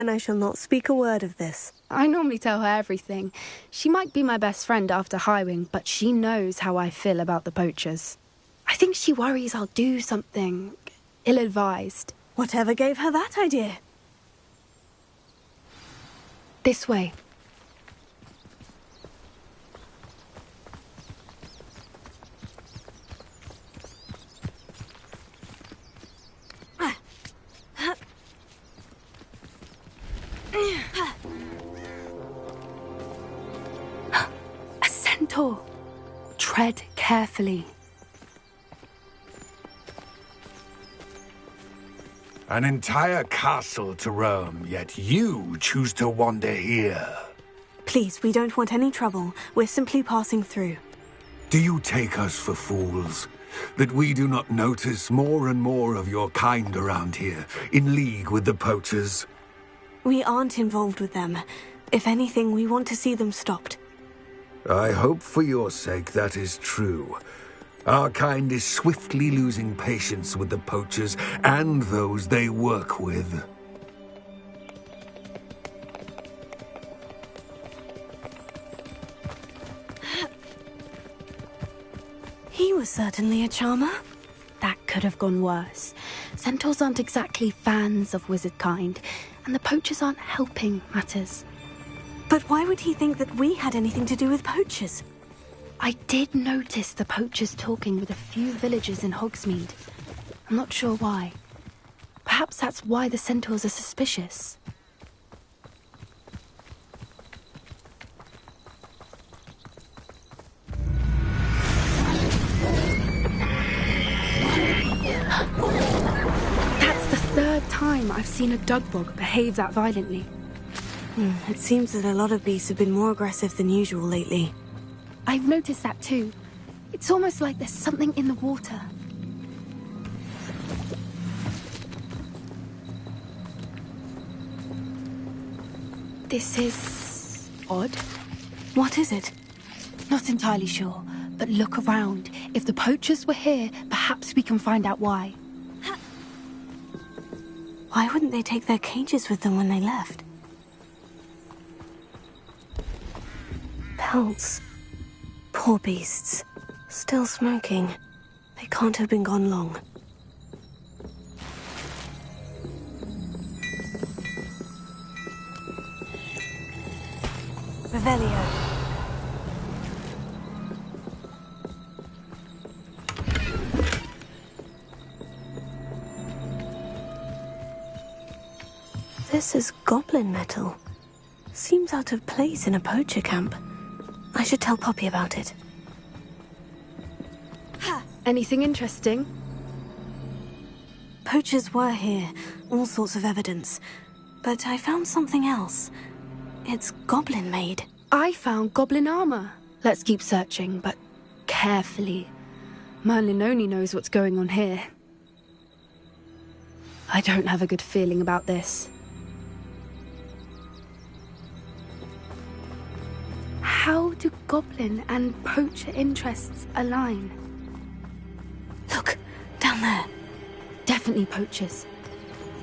and I shall not speak a word of this. I normally tell her everything. She might be my best friend after Highwing, but she knows how I feel about the poachers. I think she worries I'll do something ill-advised. Whatever gave her that idea? This way. A centaur. Tread carefully. An entire castle to roam, yet you choose to wander here. Please, we don't want any trouble. We're simply passing through. Do you take us for fools? That we do not notice more and more of your kind around here, in league with the poachers? We aren't involved with them. If anything, we want to see them stopped. I hope for your sake that is true. Our kind is swiftly losing patience with the poachers and those they work with. He was certainly a charmer. That could have gone worse. Centaurs aren't exactly fans of wizard kind, and the poachers aren't helping matters. But why would he think that we had anything to do with poachers? I did notice the poachers talking with a few villagers in Hogsmeade. I'm not sure why. Perhaps that's why the centaurs are suspicious. That's the third time I've seen a dugbog behave that violently. It seems that a lot of beasts have been more aggressive than usual lately. I've noticed that too. It's almost like there's something in the water. This is odd. What is it? Not entirely sure, but look around. If the poachers were here, perhaps we can find out why. Why wouldn't they take their cages with them when they left? Pelts. Poor beasts. Still smoking. They can't have been gone long. Revelio. This is goblin metal. Seems out of place in a poacher camp. I should tell Poppy about it. Anything interesting? Poachers were here. All sorts of evidence. But I found something else. It's goblin-made. I found goblin armor. Let's keep searching, but carefully. Merlin only knows what's going on here. I don't have a good feeling about this. How do goblin and poacher interests align? Look, down there. Definitely poachers.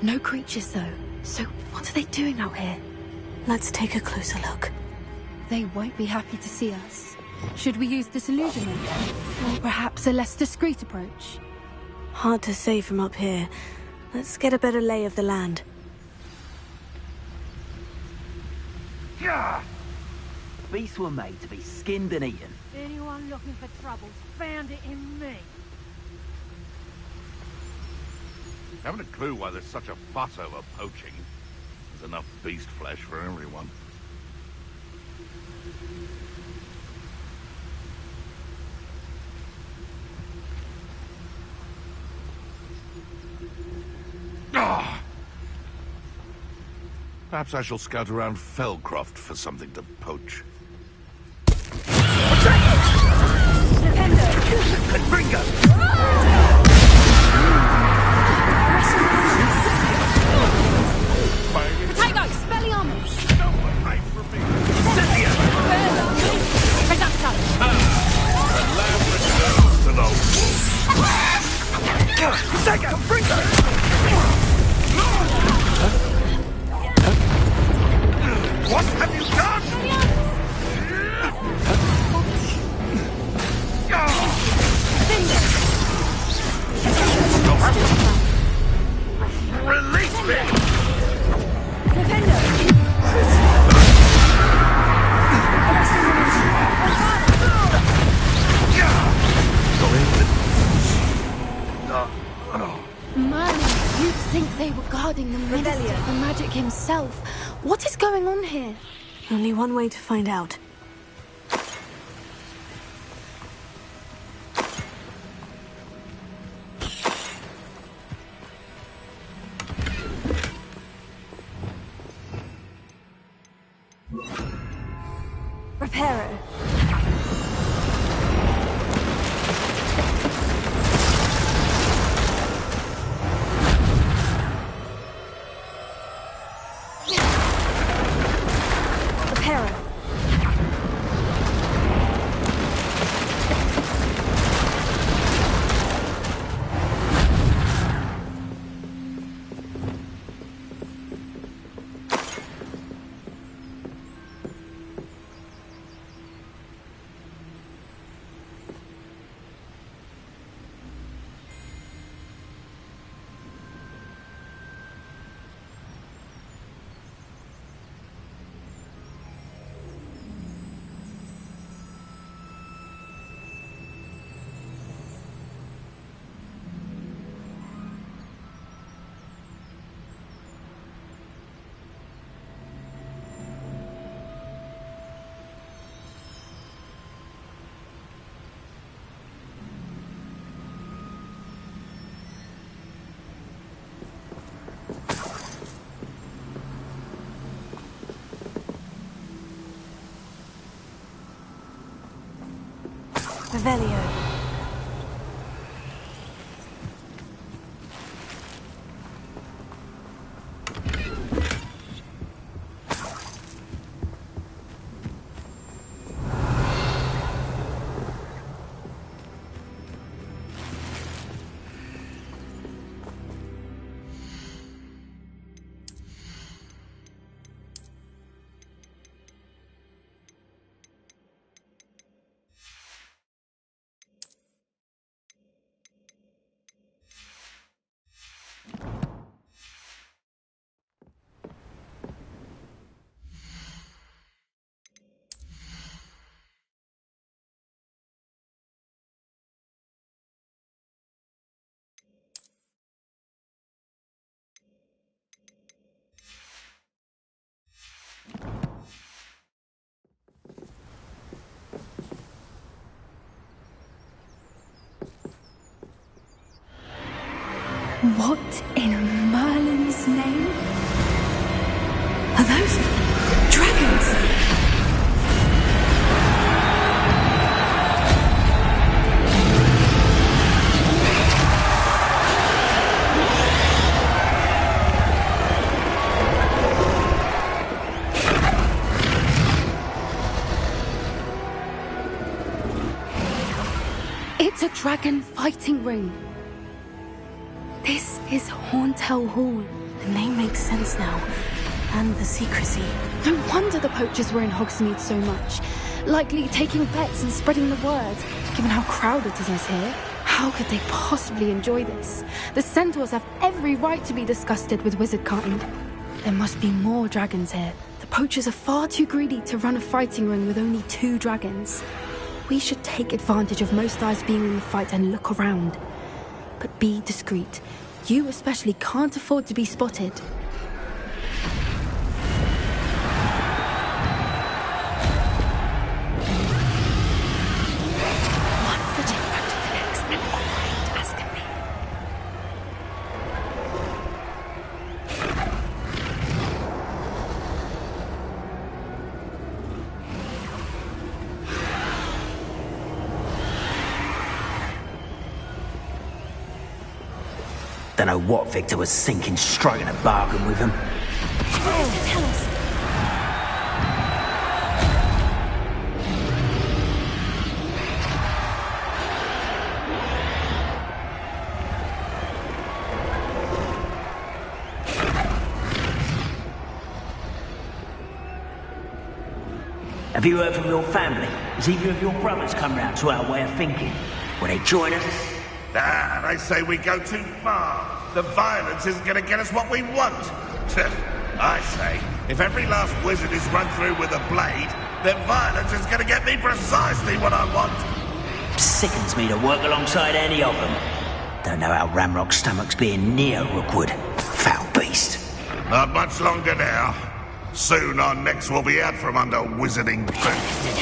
No creatures, though. So what are they doing out here? Let's take a closer look. They won't be happy to see us. Should we use disillusionment? Or perhaps a less discreet approach? Hard to say from up here. Let's get a better lay of the land. Gah! Beasts were made to be skinned and eaten. Anyone looking for troubles found it in me. Haven't a clue why there's such a fuss over poaching. There's enough beast flesh for everyone. Ah! Perhaps I shall scout around Felcroft for something to poach. Potato, Expelliarmus! To the wolf. Take it! Bring it! myself. What is going on here? Only one way to find out. Reparo. Reparo. Revelio. What in Merlin's name? Are those dragons? It's a dragon fighting ring. This is Hauntel Hall. The name makes sense now. And the secrecy. No wonder the poachers were in Hogsmeade so much. Likely taking bets and spreading the word. Given how crowded it is here, how could they possibly enjoy this? The centaurs have every right to be disgusted with wizard kind. There must be more dragons here. The poachers are far too greedy to run a fighting ring with only 2 dragons. We should take advantage of most eyes being in the fight and look around. But be discreet. You especially can't afford to be spotted. One footing back to the next and quiet as can be. Don't know what Victor was thinking, striking a bargain with him. What is to tell us? Have you heard from your family? Has either of your brothers come round to our way of thinking? Will they join us? Ah, they say we go too far. The violence isn't going to get us what we want. I say, if every last wizard is run through with a blade, then violence is going to get me precisely what I want. Sickens me to work alongside any of them. Don't know how Ramrock's stomach's being near Rookwood. Foul beast. Not much longer now. Soon our necks will be out from under wizarding boots.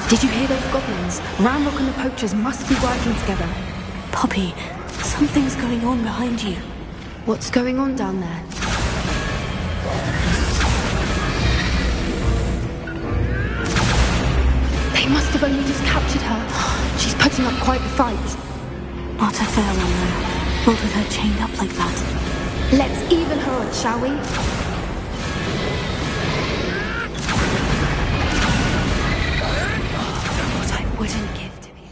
Did you hear those goblins? Ramrock and the poachers must be working together. Poppy, something's going on behind you. What's going on down there? They must have only just captured her. She's putting up quite the fight. Not a fair one, though. Not with her chained up like that. Let's even her odds, shall we? What I wouldn't give to be...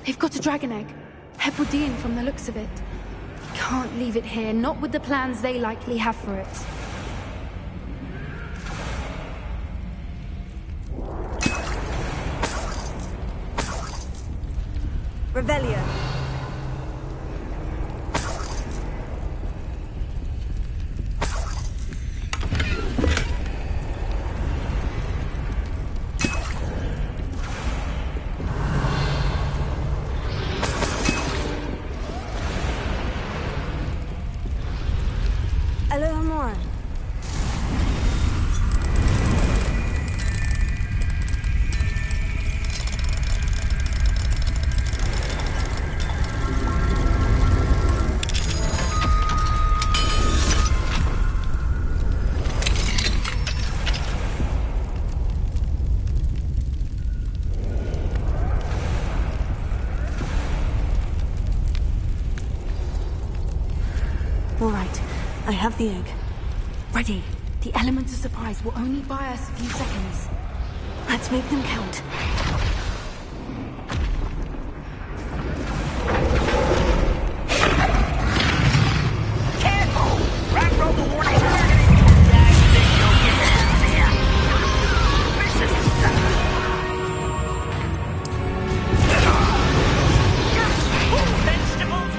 They've got a dragon egg. Hebridean from the looks of it. Can't leave it here, not with the plans they likely have for it. Revelio. Alohomora. All right, I have the egg. Ready. The element of surprise will only buy us a few seconds. Let's make them count. Careful! Right roll the warning targeting! I think you'll get out of here! This is vegetables!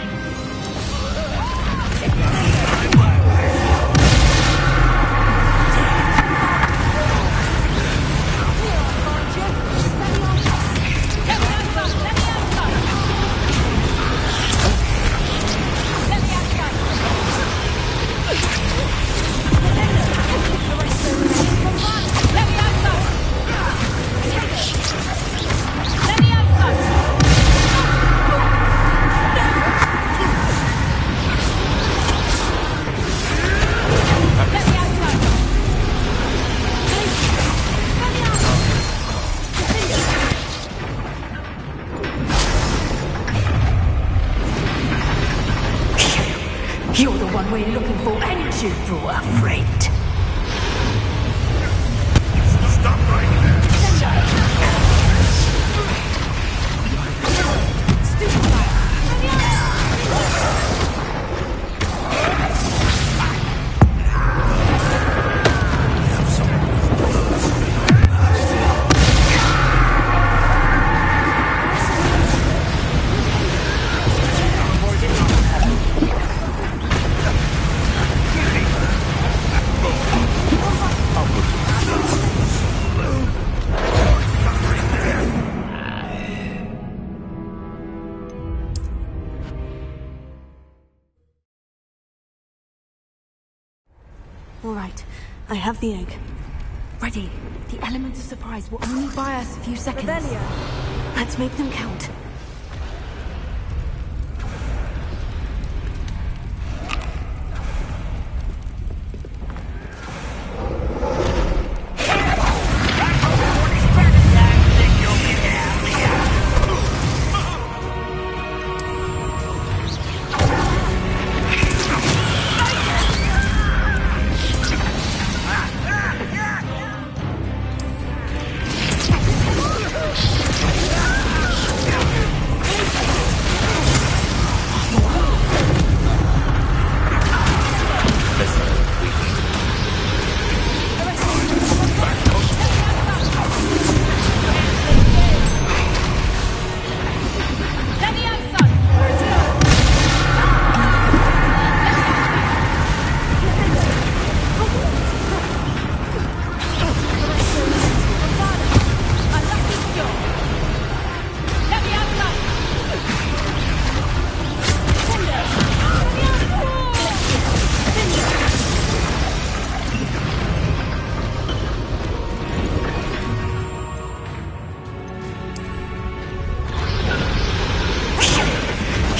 You're the one we're looking for, and you brought a friend. Stop right there. All right, I have the egg. Ready. The element of surprise will only buy us a few seconds. Revelio. Let's make them count.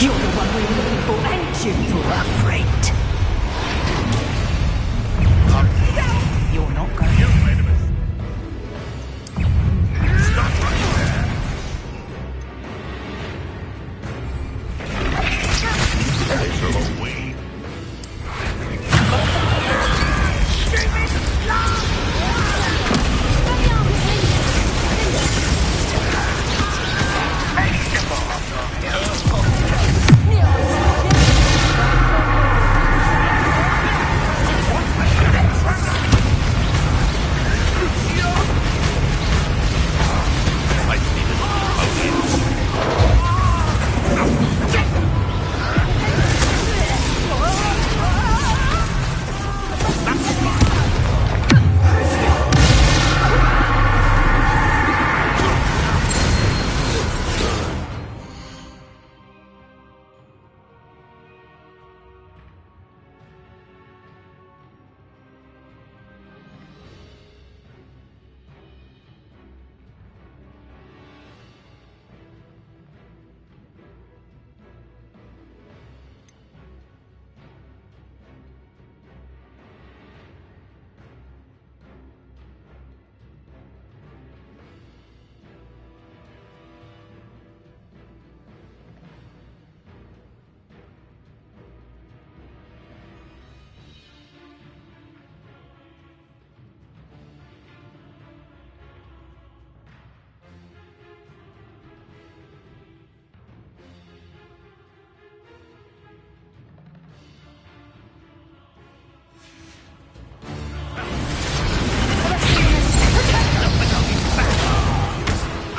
You're the one we're looking for, and you brought a friend. You're not going to... Wait a minute. Stop right there. It's a little weed.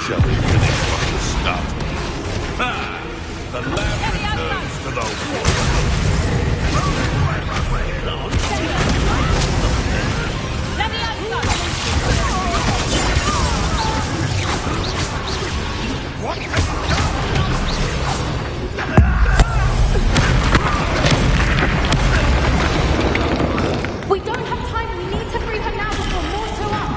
Shall we finish what we started? Ah! The lab returns to the What have you done? We don't have time. We need to free her now before more show up.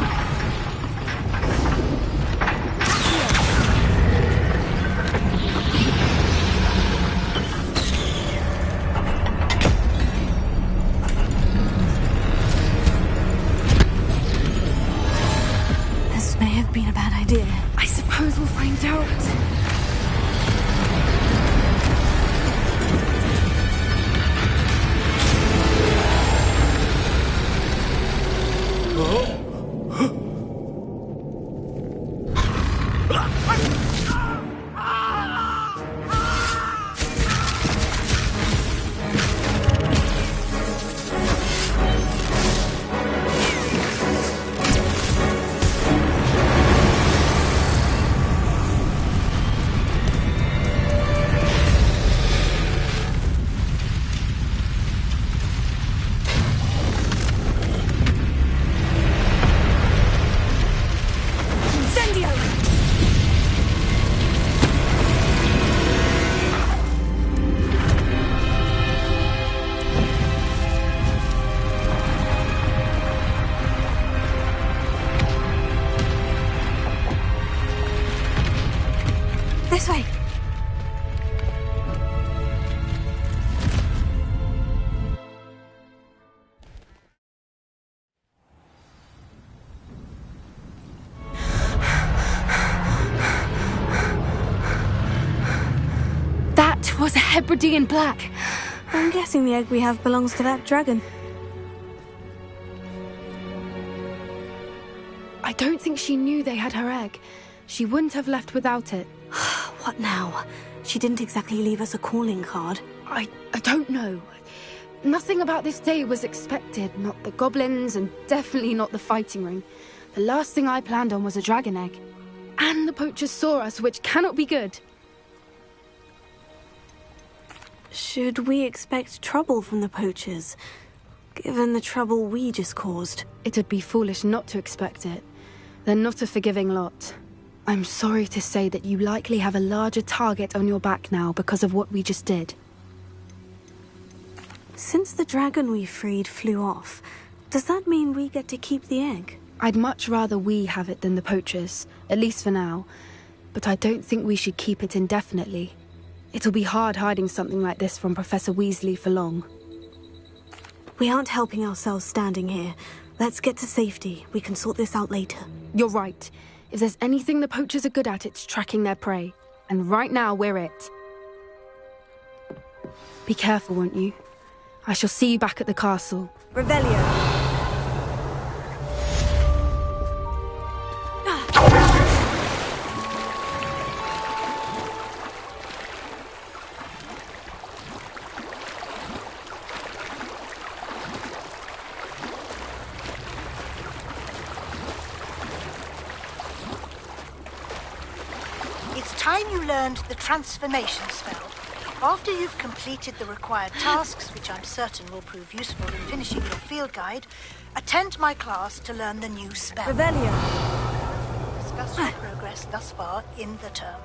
was a Hebridean black. I'm guessing the egg we have belongs to that dragon. I don't think she knew they had her egg. She wouldn't have left without it. What now? She didn't exactly leave us a calling card. I don't know. Nothing about this day was expected. Not the goblins, and definitely not the fighting ring. The last thing I planned on was a dragon egg. And the poachers saw us, which cannot be good. Should we expect trouble from the poachers, given the trouble we just caused? It'd be foolish not to expect it. They're not a forgiving lot. I'm sorry to say that you likely have a larger target on your back now because of what we just did. Since the dragon we freed flew off, does that mean we get to keep the egg? I'd much rather we have it than the poachers, at least for now. But I don't think we should keep it indefinitely. It'll be hard hiding something like this from Professor Weasley for long. We aren't helping ourselves standing here. Let's get to safety. We can sort this out later. You're right. If there's anything the poachers are good at, it's tracking their prey. And right now, we're it. Be careful, won't you? I shall see you back at the castle. Revelio. It's time you learned the transformation spell. After you've completed the required tasks, which I'm certain will prove useful in finishing your field guide, attend my class to learn the new spell. Revelio. Discuss your progress thus far in the term.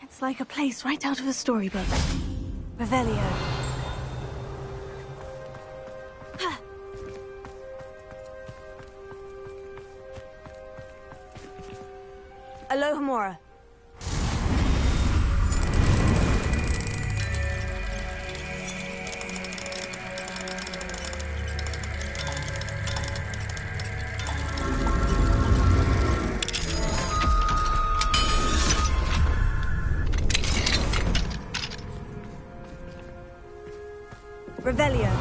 It's like a place right out of a storybook. Revelio. Alohomora. Revelio.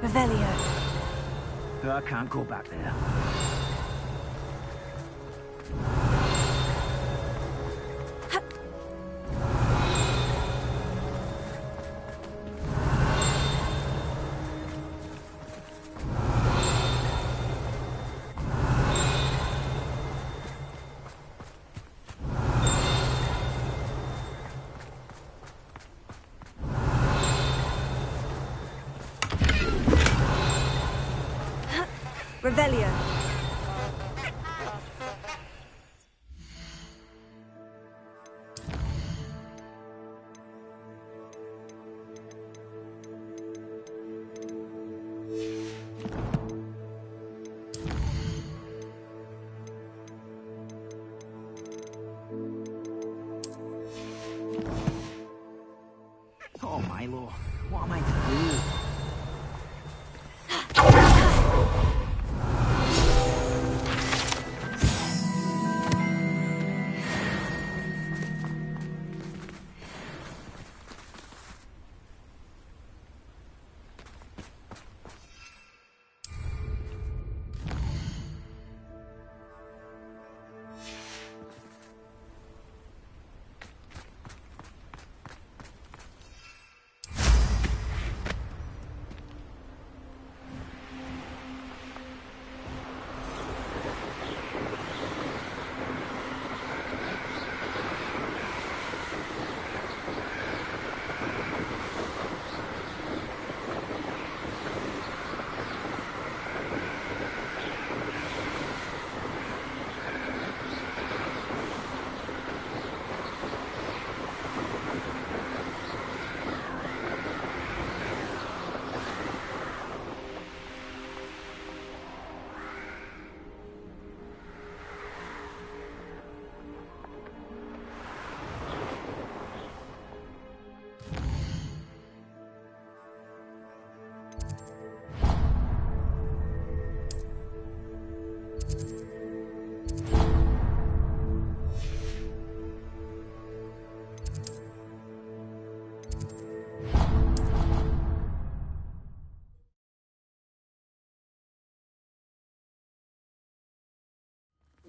Revelio. I can't go back there. Revelio. Aloy. What am I to do?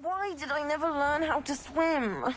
Why did I never learn how to swim?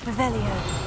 Revelio.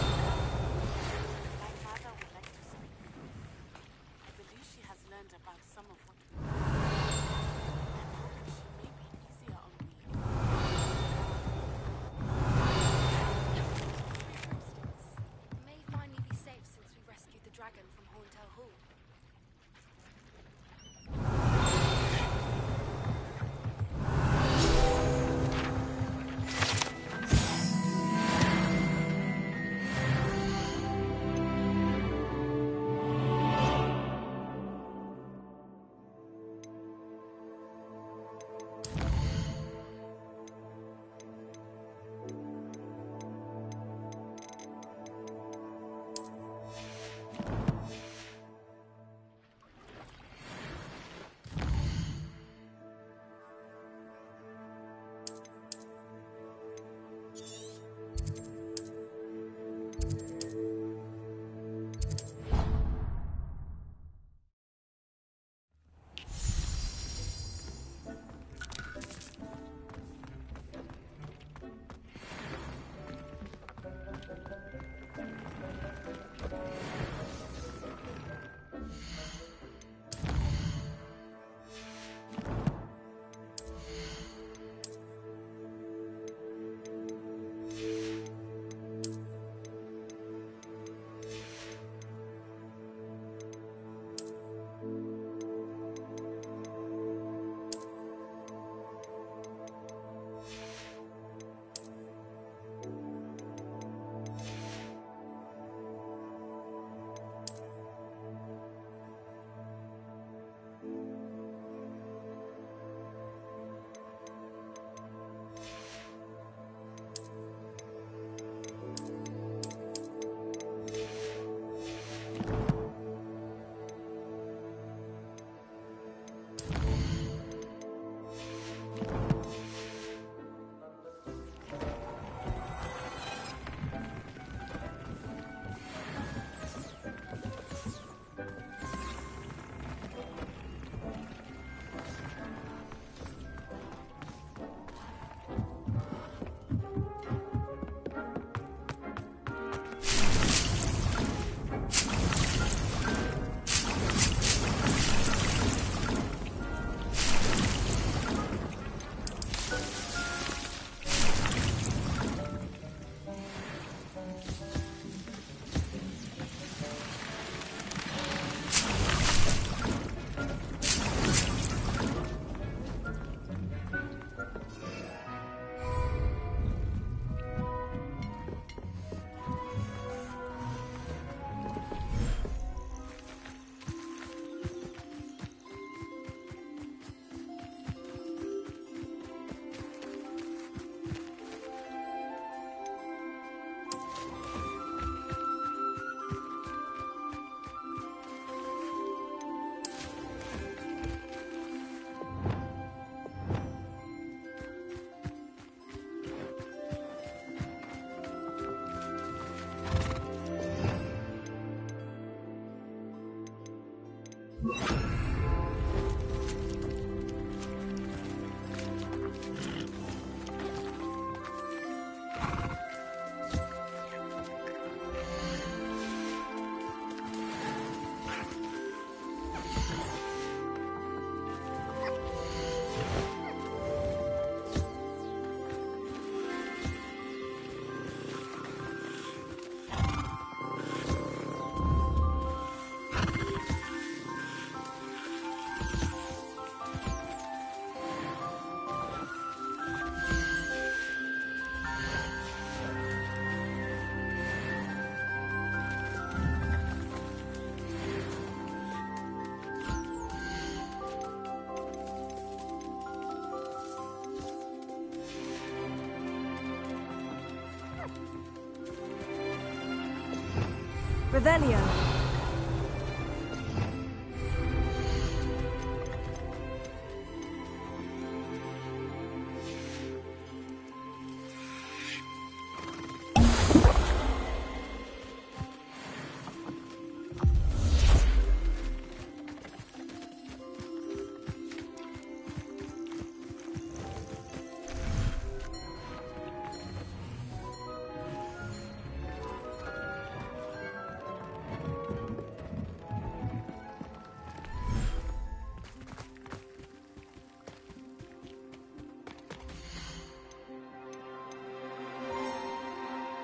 Revelio.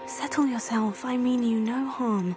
Settle yourself. I mean you no harm.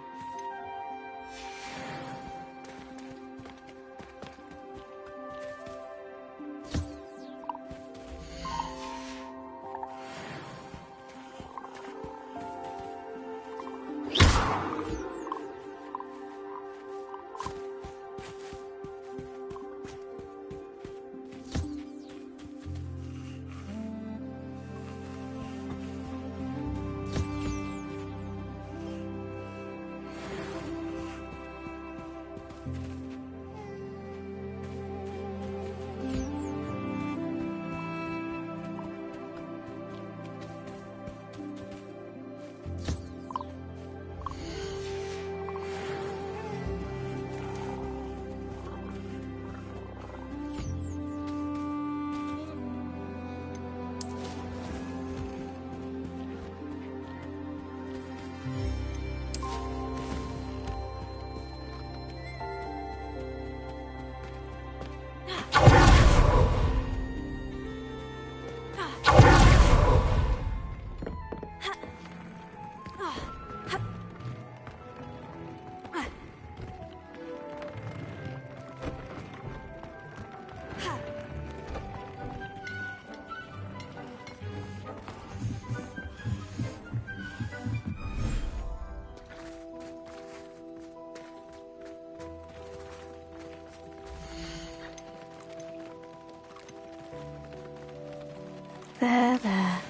There.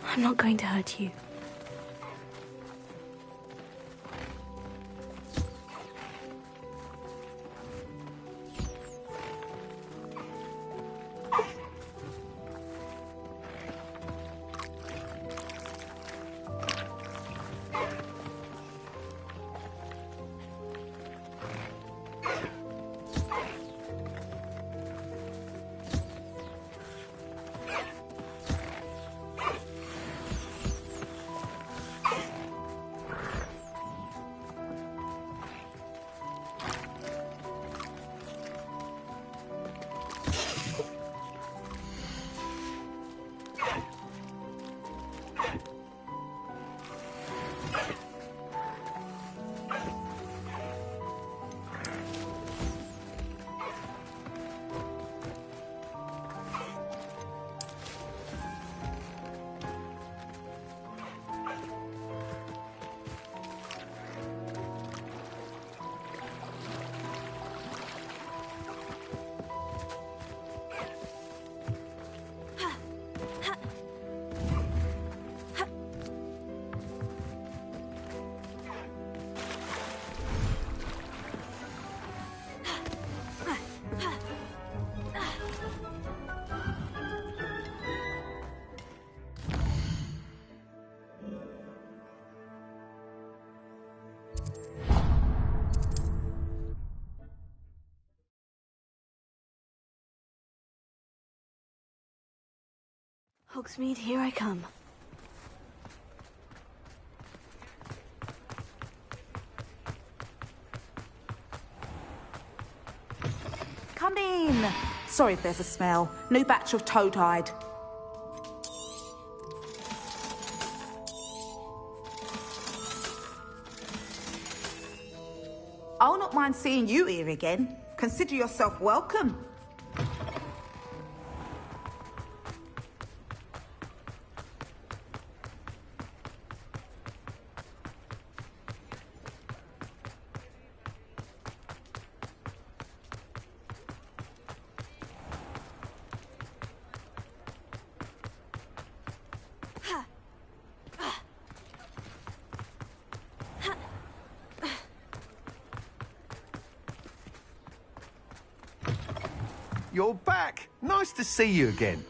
I'm not going to hurt you. Hogsmeade, here I come. Come in. Sorry if there's a smell. New batch of toad-hide. I'll not mind seeing you here again. Consider yourself welcome. you're back. Nice to see you again.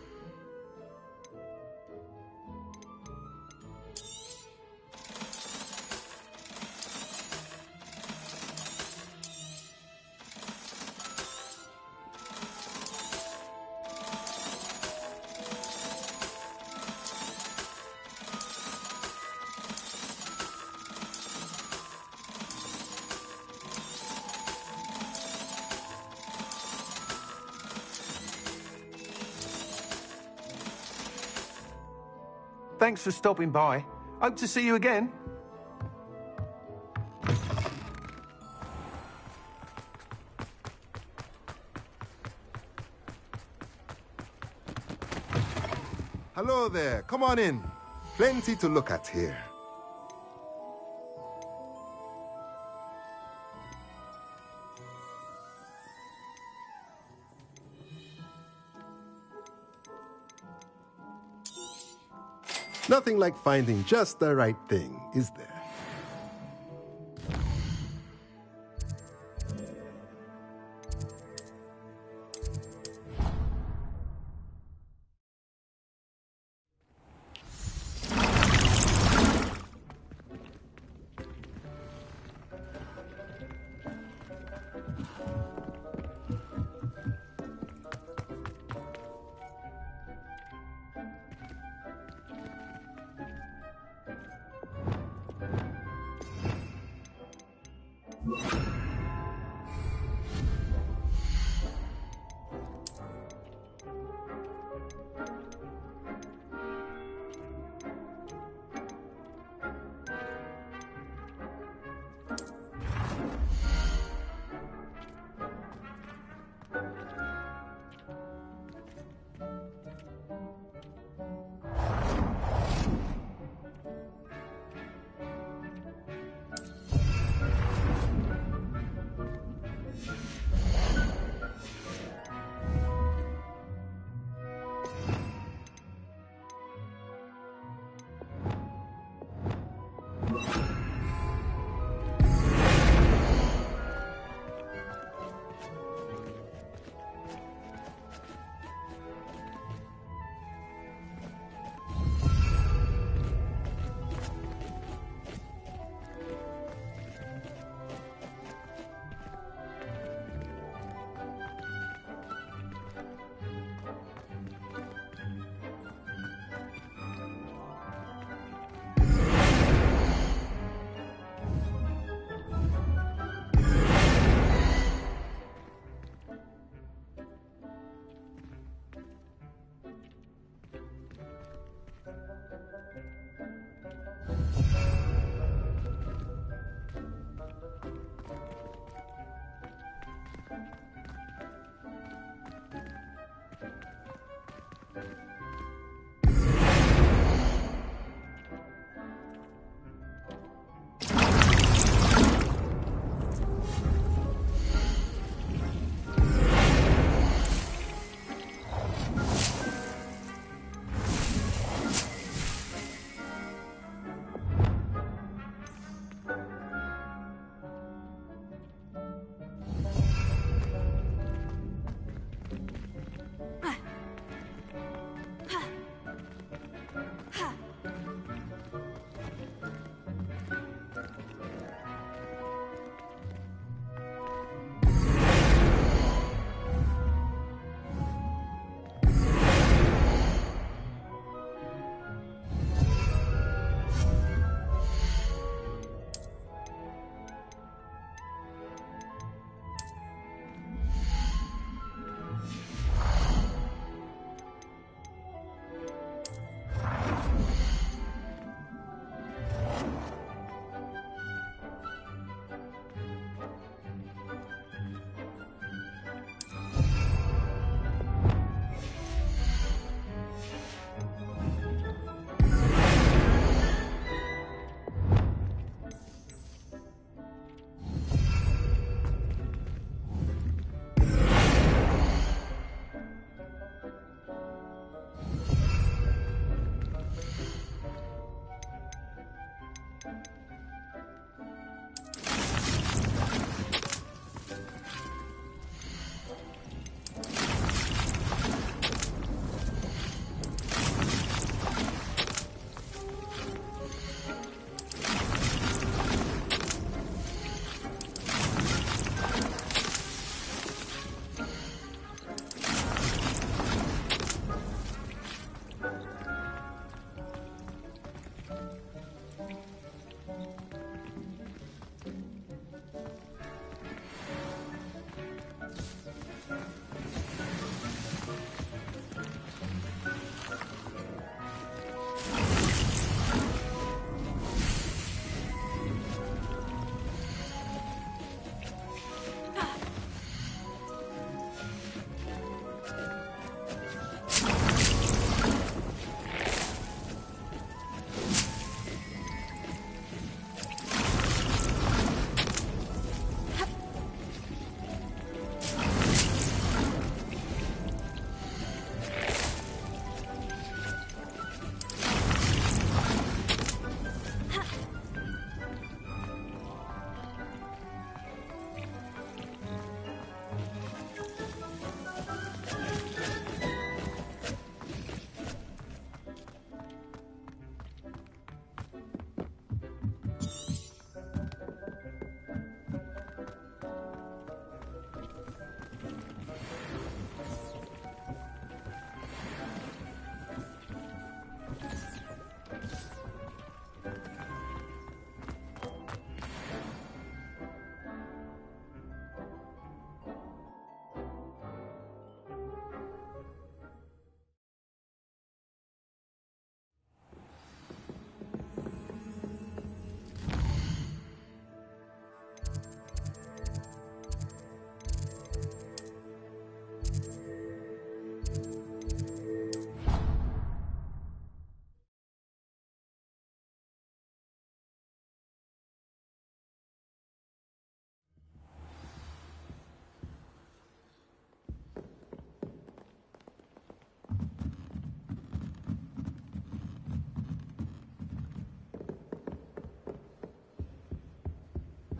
Thanks for stopping by. Hope to see you again. Hello there. Come on in. Plenty to look at here. Nothing like finding just the right thing, is there?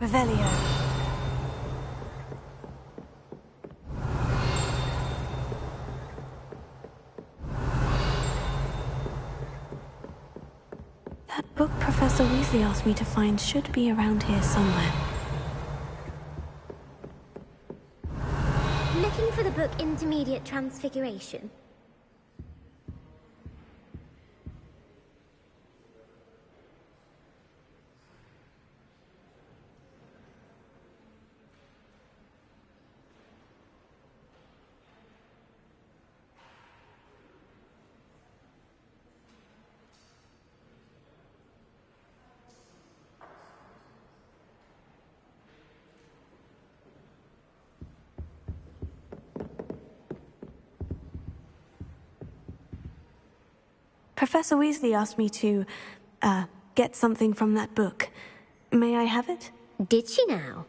Revelio. That book Professor Weasley asked me to find should be around here somewhere. Looking for the book Intermediate Transfiguration? Professor Weasley asked me to, get something from that book. May I have it? Did she now?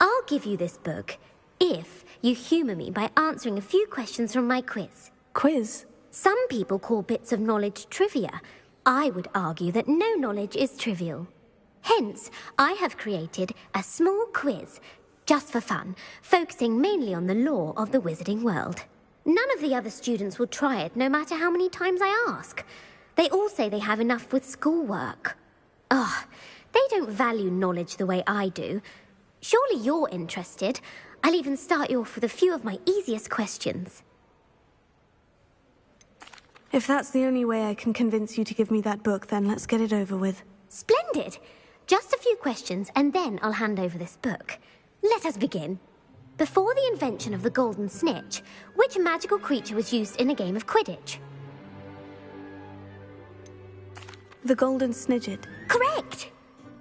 I'll give you this book if you humour me by answering a few questions from my quiz. Quiz? Some people call bits of knowledge trivia. I would argue that no knowledge is trivial. Hence, I have created a small quiz, just for fun, focusing mainly on the lore of the wizarding world. None of the other students will try it, no matter how many times I ask. They all say they have enough with schoolwork. Ugh, they don't value knowledge the way I do. Surely you're interested. I'll even start you off with a few of my easiest questions. If that's the only way I can convince you to give me that book, then let's get it over with. Splendid! Just a few questions, and then I'll hand over this book. Let us begin. Before the invention of the golden snitch, which magical creature was used in a game of Quidditch? The golden snidget. Correct!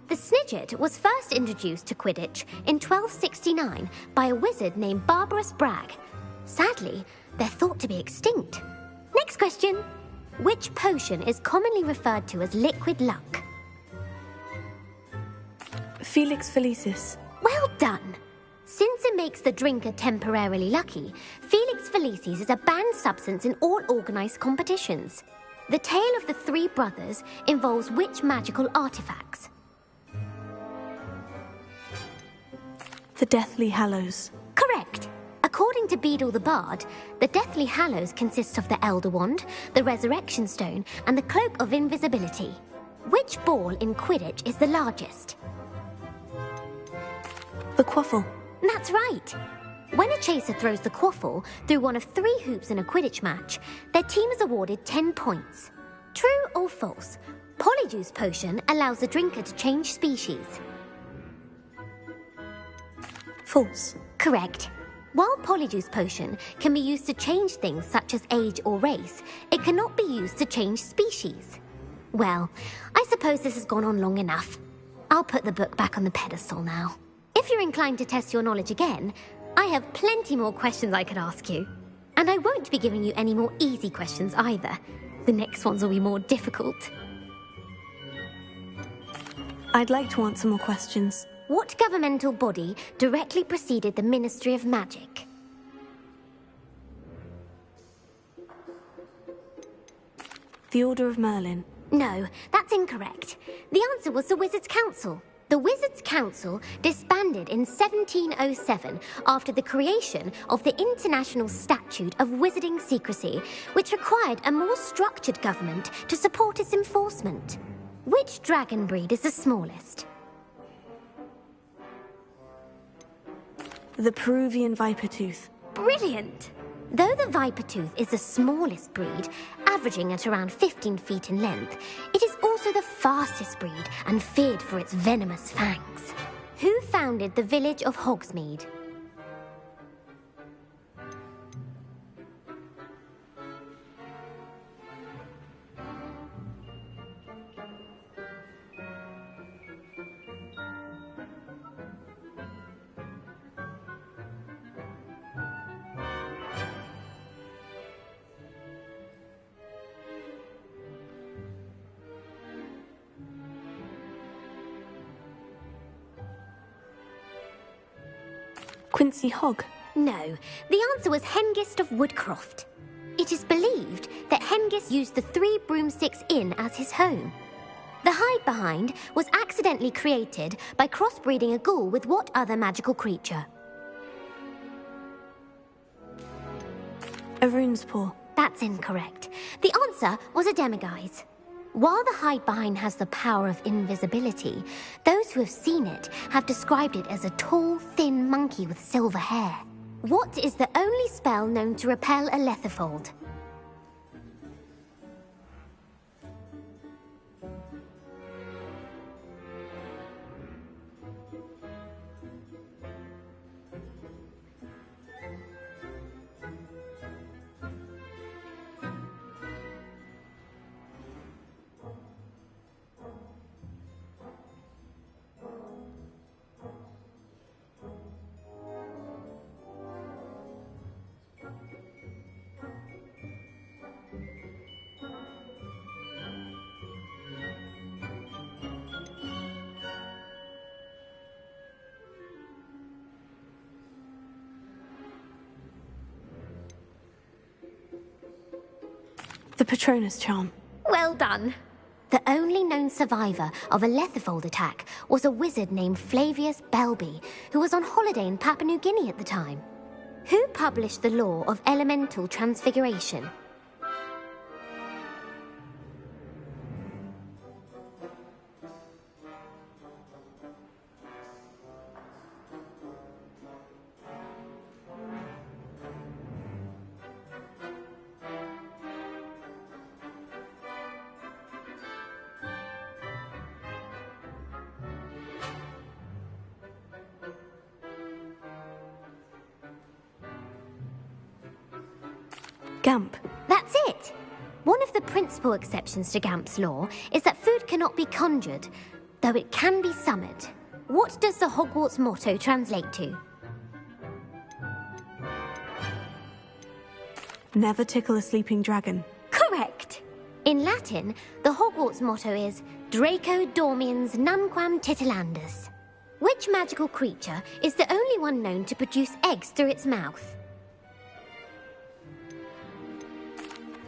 The snidget was first introduced to Quidditch in 1269 by a wizard named Barbarous Bragg. Sadly, they're thought to be extinct. Next question. Which potion is commonly referred to as liquid luck? Felix Felicis. Well done! Since it makes the drinker temporarily lucky, Felix Felicis is a banned substance in all organised competitions. The tale of the three brothers involves which magical artifacts? The Deathly Hallows. Correct! According to Beedle the Bard, the Deathly Hallows consists of the Elder Wand, the Resurrection Stone, and the Cloak of Invisibility. Which ball in Quidditch is the largest? The Quaffle. That's right. When a chaser throws the quaffle through one of 3 hoops in a Quidditch match, their team is awarded 10 points. True or false? Polyjuice Potion allows the drinker to change species. False. Correct. While Polyjuice Potion can be used to change things such as age or race, it cannot be used to change species. Well, I suppose this has gone on long enough. I'll put the book back on the pedestal now. If you're inclined to test your knowledge again, I have plenty more questions I could ask you. And I won't be giving you any more easy questions either. The next ones will be more difficult. I'd like to answer more questions. What governmental body directly preceded the Ministry of Magic? The Order of Merlin. No, that's incorrect. The answer was the Wizards' Council. The Wizards' Council disbanded in 1707 after the creation of the International Statute of Wizarding Secrecy, which required a more structured government to support its enforcement. Which dragon breed is the smallest? The Peruvian Vipertooth. Brilliant! Though the Vipertooth is the smallest breed, averaging at around 15 feet in length, it is also the fastest breed and feared for its venomous fangs. Who founded the village of Hogsmeade? Quincy Hogg. No, the answer was Hengist of Woodcroft. It is believed that Hengist used the 3 Broomsticks Inn as his home. The hide behind was accidentally created by crossbreeding a ghoul with what other magical creature? A rune's paw. That's incorrect. The answer was a demiguise. While the hide behind has the power of invisibility, those who have seen it have described it as a tall, thin monkey with silver hair. What is the only spell known to repel a lethifold? The Patronus charm. Well done. The only known survivor of a lethifold attack was a wizard named Flavius Belby, who was on holiday in Papua New Guinea at the time. Who published the law of elemental transfiguration? Gamp. That's it! One of the principal exceptions to Gamp's law is that food cannot be conjured, though it can be summoned. What does the Hogwarts motto translate to? Never tickle a sleeping dragon. Correct! In Latin, the Hogwarts motto is Draco dormiens nunquam titilandus. Which magical creature is the only one known to produce eggs through its mouth?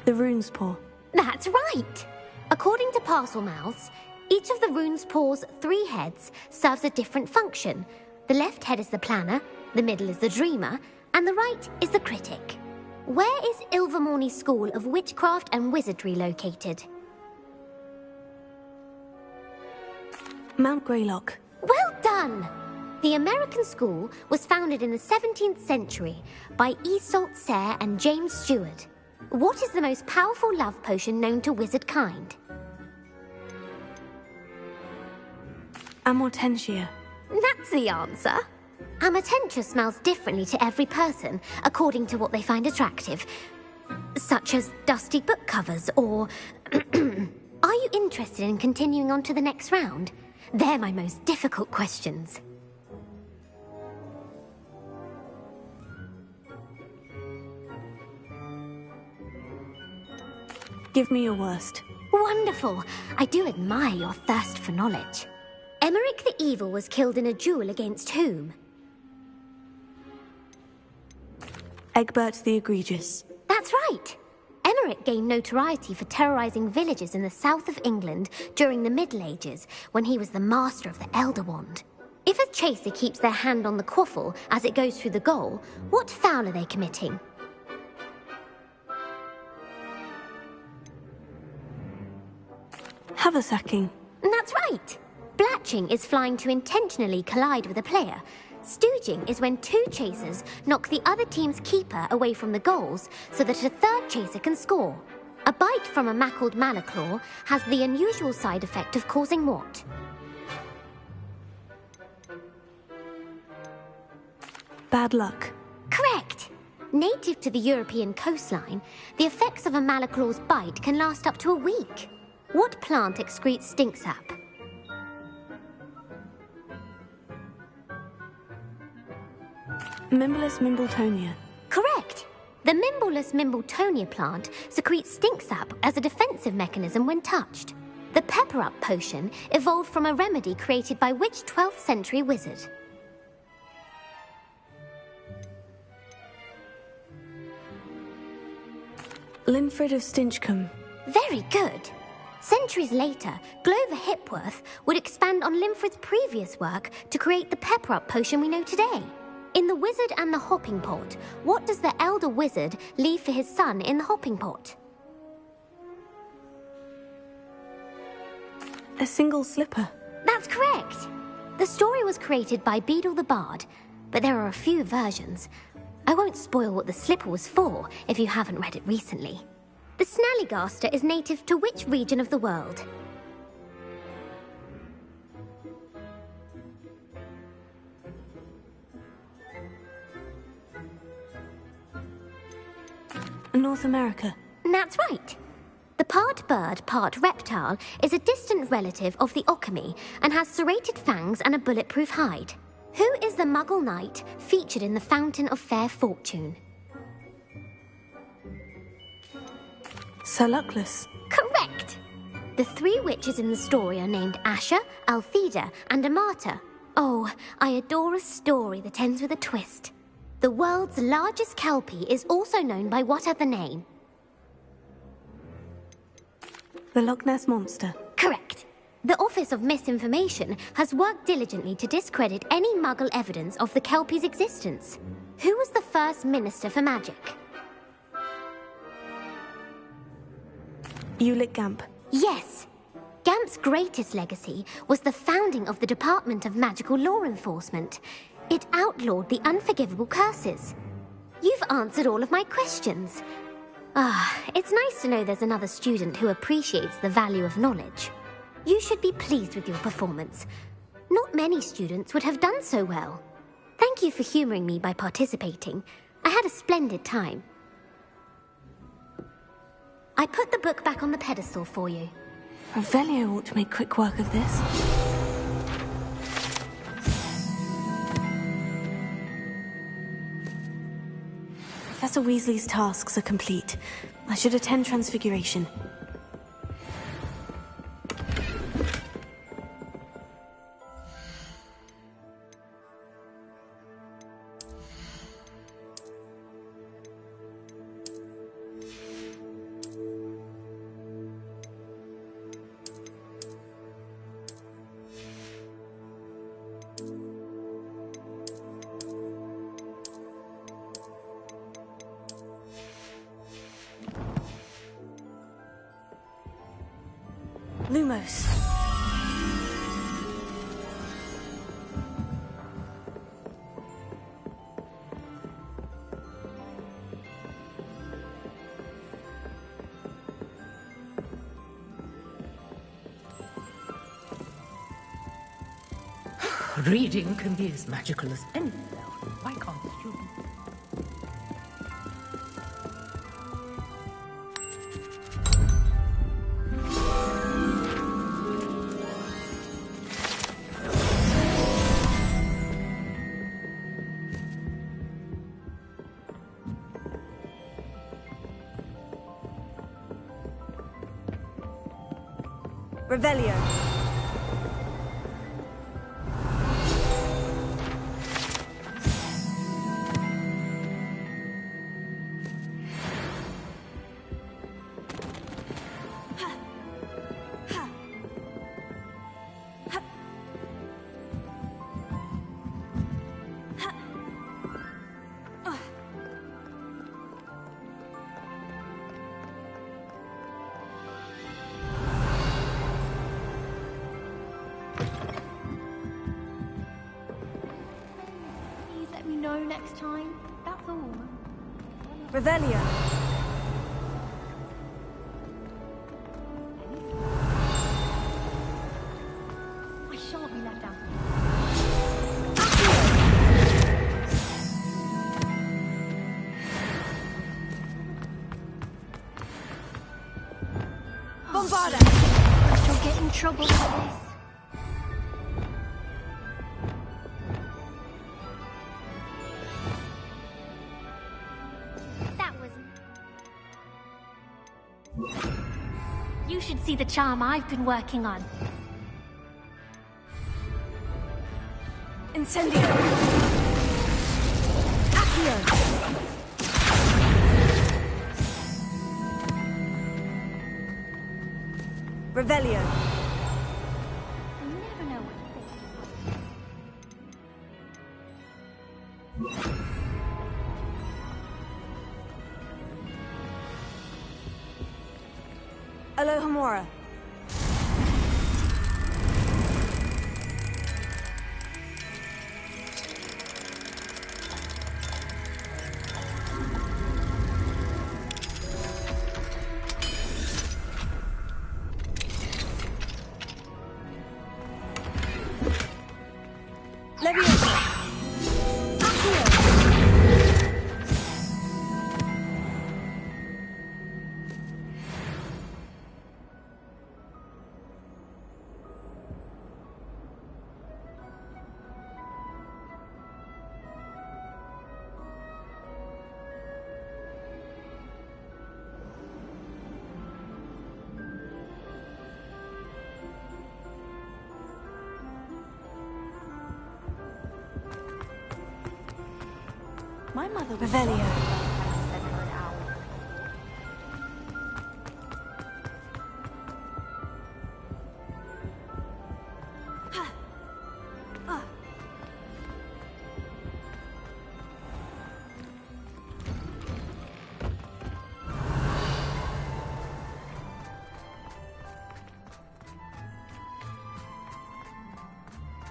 The rune's paw. That's right! According to parcel mouths, each of the rune's paw's 3 heads serves a different function. The left head is the planner, the middle is the dreamer, and the right is the critic. Where is Ilvermorny's School of Witchcraft and Wizardry located? Mount Greylock. Well done! The American school was founded in the 17th century by Iseult Sayre and James Stewart. What is the most powerful love potion known to wizard kind? Amortentia. That's the answer. Amortentia smells differently to every person, according to what they find attractive. Such as dusty book covers, or... Are you interested in continuing on to the next round? They're my most difficult questions. Give me your worst. Wonderful. I do admire your thirst for knowledge. Emmerich the Evil was killed in a duel against whom? Egbert the Egregious. That's right. Emmerich gained notoriety for terrorizing villages in the south of England during the Middle Ages, when he was the master of the Elder Wand. If a chaser keeps their hand on the quaffle as it goes through the goal, what foul are they committing? Haversacking. That's right. Blatching is flying to intentionally collide with a player. Stooging is when 2 chasers knock the other team's keeper away from the goals so that a 3rd chaser can score. A bite from a mackled malaclaw has the unusual side effect of causing what? Bad luck. Correct. Native to the European coastline, the effects of a malaclaw's bite can last up to a week. What plant excretes stink sap? Mimblus Mimbletonia. Correct. The Mimblus Mimbletonia plant secretes stink sap as a defensive mechanism when touched. The Pepper Up potion evolved from a remedy created by which 12th century wizard? Linfred of Stinchcombe. Very good. Centuries later, Glover Hipworth would expand on Limfred's previous work to create the pepper-up potion we know today. In The Wizard and the Hopping Pot, what does the elder wizard leave for his son in the hopping pot? A single slipper. That's correct. The story was created by Beadle the Bard, but there are a few versions. I won't spoil what the slipper was for if you haven't read it recently. The Snallygaster is native to which region of the world? North America. That's right. The part bird, part reptile is a distant relative of the Occamy and has serrated fangs and a bulletproof hide. Who is the Muggle knight featured in the Fountain of Fair Fortune? Sir Luckless. Correct! The three witches in the story are named Asher, Altheda, and Amata. Oh, I adore a story that ends with a twist. The world's largest kelpie is also known by what other name? The Loch Ness Monster. Correct. The Office of Misinformation has worked diligently to discredit any Muggle evidence of the kelpie's existence. Who was the first Minister for Magic? Ulick Gamp. Yes. Gamp's greatest legacy was the founding of the Department of Magical Law Enforcement. It outlawed the unforgivable curses. You've answered all of my questions. It's nice to know there's another student who appreciates the value of knowledge. You should be pleased with your performance. Not many students would have done so well. Thank you for humoring me by participating. I had a splendid time. I put the book back on the pedestal for you. Revelio ought to make quick work of this. Professor Weasley's tasks are complete. I should attend Transfiguration. Lumos. Reading can be as magical as anything else. Why can't you? Revelio. Next time, that's all. Revelio. I shan't be left out. Bombarda. You'll get in trouble for this. You should see the charm I've been working on. Incendio. Accio. Revelio. You never know what Alohomora. Leviosa. Accio. My mother was Revelio. said her an owl.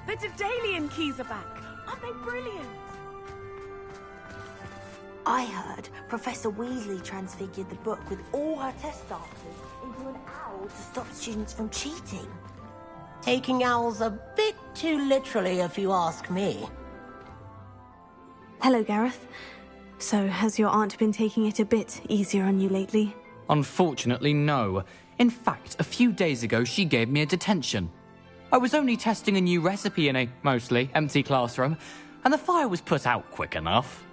The Daedalian keys are back. Aren't they brilliant? I heard Professor Weasley transfigured the book with all her test answers into an owl to stop students from cheating. Taking owls a bit too literally, if you ask me. Hello, Gareth. So, has your aunt been taking it a bit easier on you lately? Unfortunately, no. In fact, a few days ago, she gave me a detention. I was only testing a new recipe in a mostly empty classroom, and the fire was put out quick enough.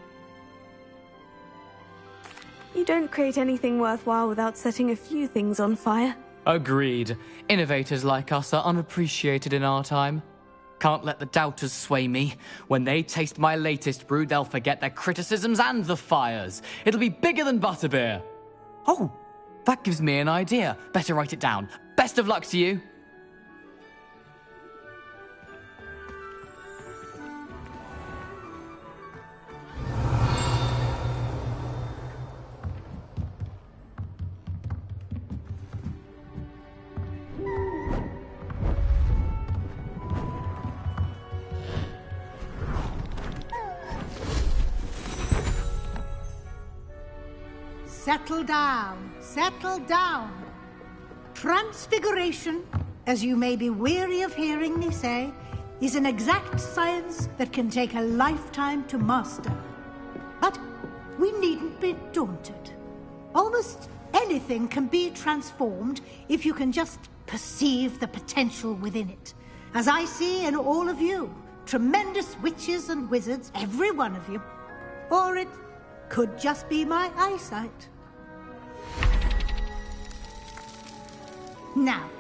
You don't create anything worthwhile without setting a few things on fire. Agreed. Innovators like us are unappreciated in our time. Can't let the doubters sway me. When they taste my latest brew, they'll forget their criticisms and the fires. It'll be bigger than butterbeer. Oh, that gives me an idea. Better write it down. Best of luck to you. Settle down, settle down. Transfiguration, as you may be weary of hearing me say, is an exact science that can take a lifetime to master. But we needn't be daunted. Almost anything can be transformed if you can just perceive the potential within it. As I see in all of you, tremendous witches and wizards, every one of you. Or it could just be my eyesight. Now,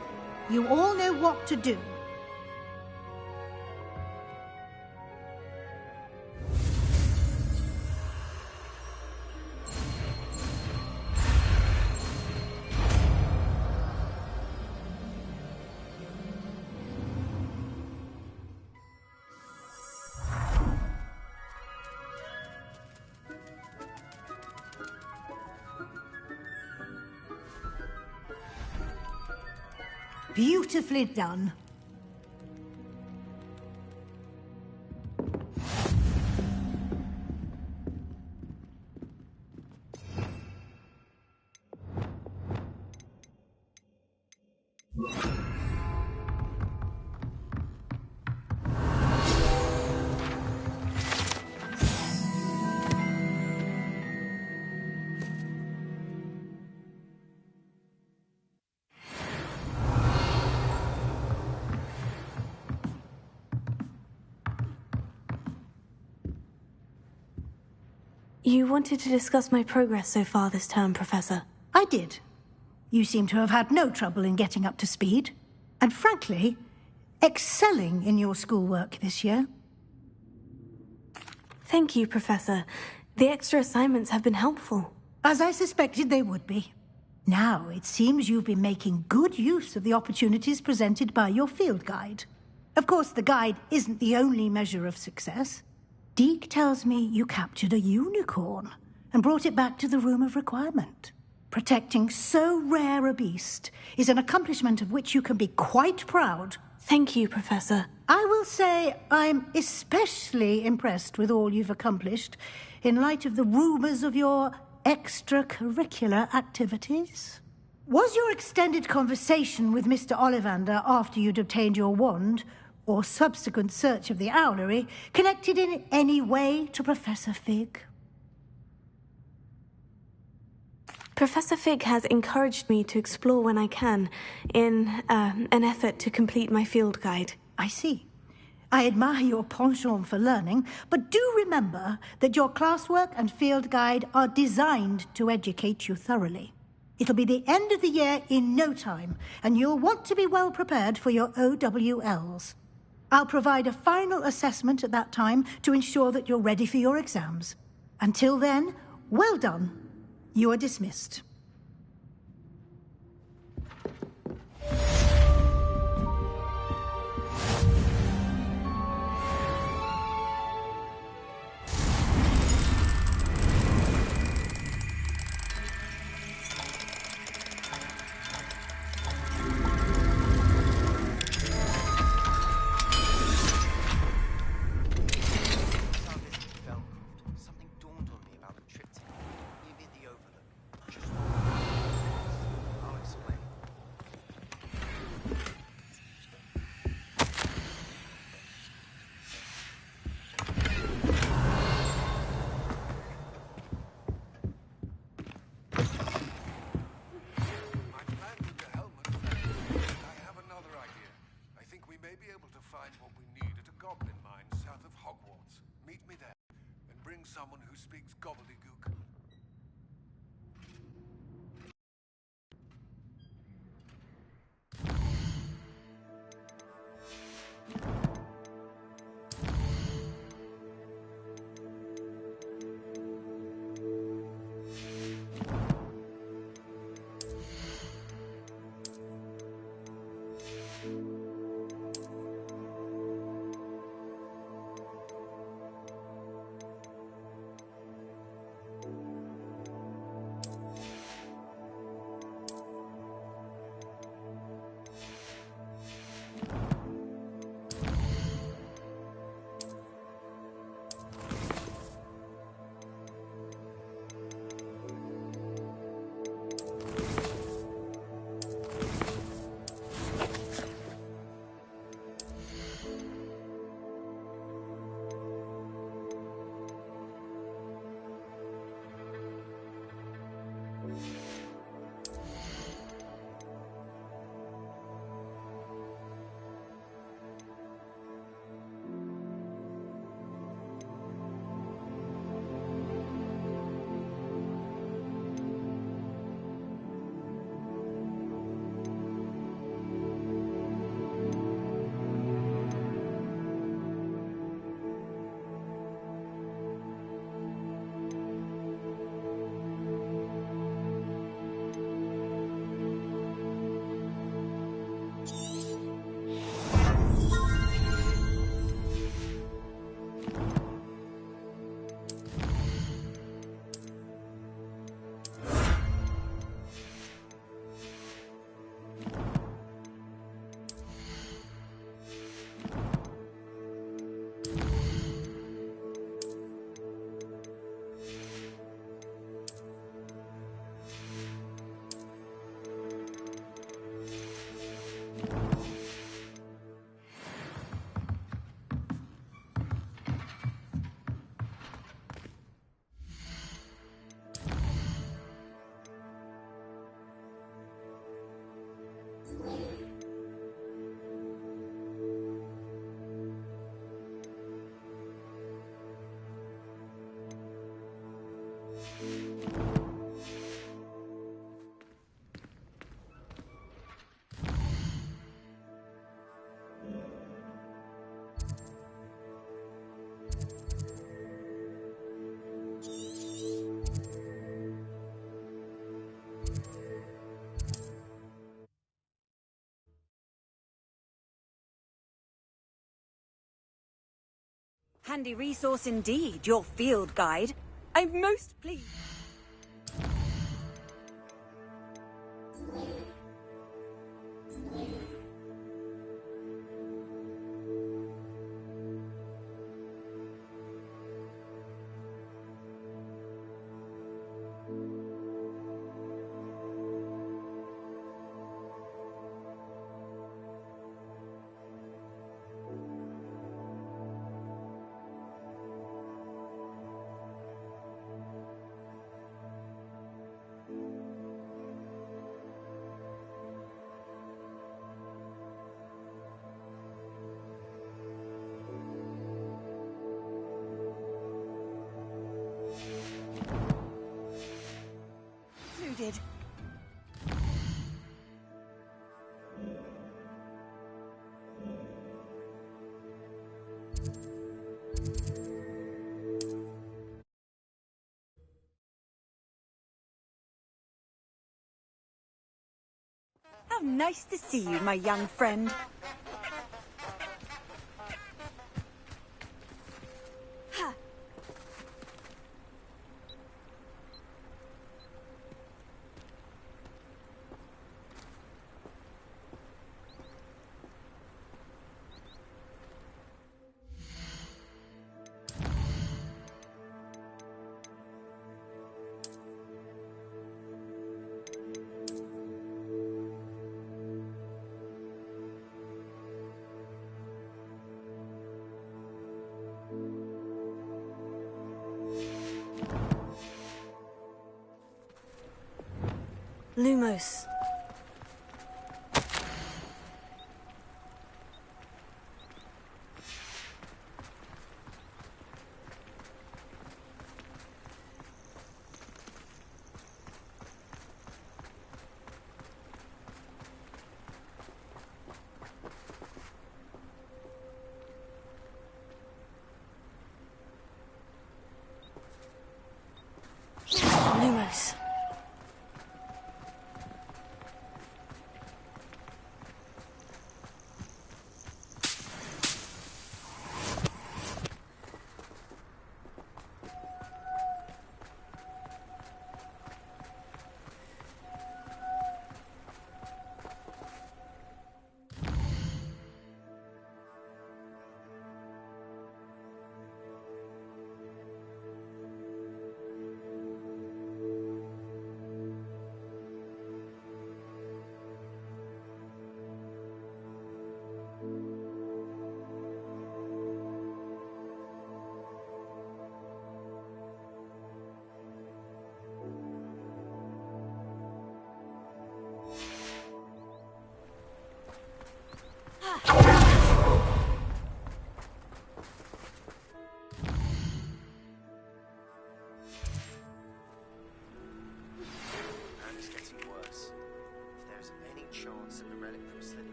you all know what to do. Beautifully done. You wanted to discuss my progress so far this term, Professor. I did. You seem to have had no trouble in getting up to speed. And frankly, excelling in your schoolwork this year. Thank you, Professor. The extra assignments have been helpful. As I suspected they would be. Now, it seems you've been making good use of the opportunities presented by your field guide. Of course, the guide isn't the only measure of success. Deke tells me you captured a unicorn and brought it back to the Room of Requirement. Protecting so rare a beast is an accomplishment of which you can be quite proud. Thank you, Professor. I will say I'm especially impressed with all you've accomplished in light of the rumors of your extracurricular activities. Was your extended conversation with Mr. Ollivander after you'd obtained your wand, or subsequent search of the owlery, connected in any way to Professor Fig? Professor Fig has encouraged me to explore when I can, in an effort to complete my field guide. I see. I admire your penchant for learning, but do remember that your classwork and field guide are designed to educate you thoroughly. It'll be the end of the year in no time, and you'll want to be well prepared for your OWLs. I'll provide a final assessment at that time to ensure that you're ready for your exams. Until then, well done. You are dismissed. goblin mine south of Hogwarts. Meet me there, and bring someone who speaks gobbledygook. Handy resource indeed, your field guide. I'm most pleased. Included. How nice to see you, my young friend. Ha. Lumos. Lumos.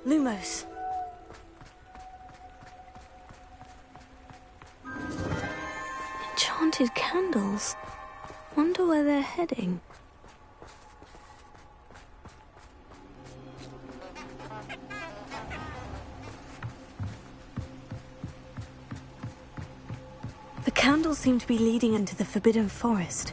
Lumos. Enchanted candles. Wonder where they're heading. The candles seem to be leading into the Forbidden Forest.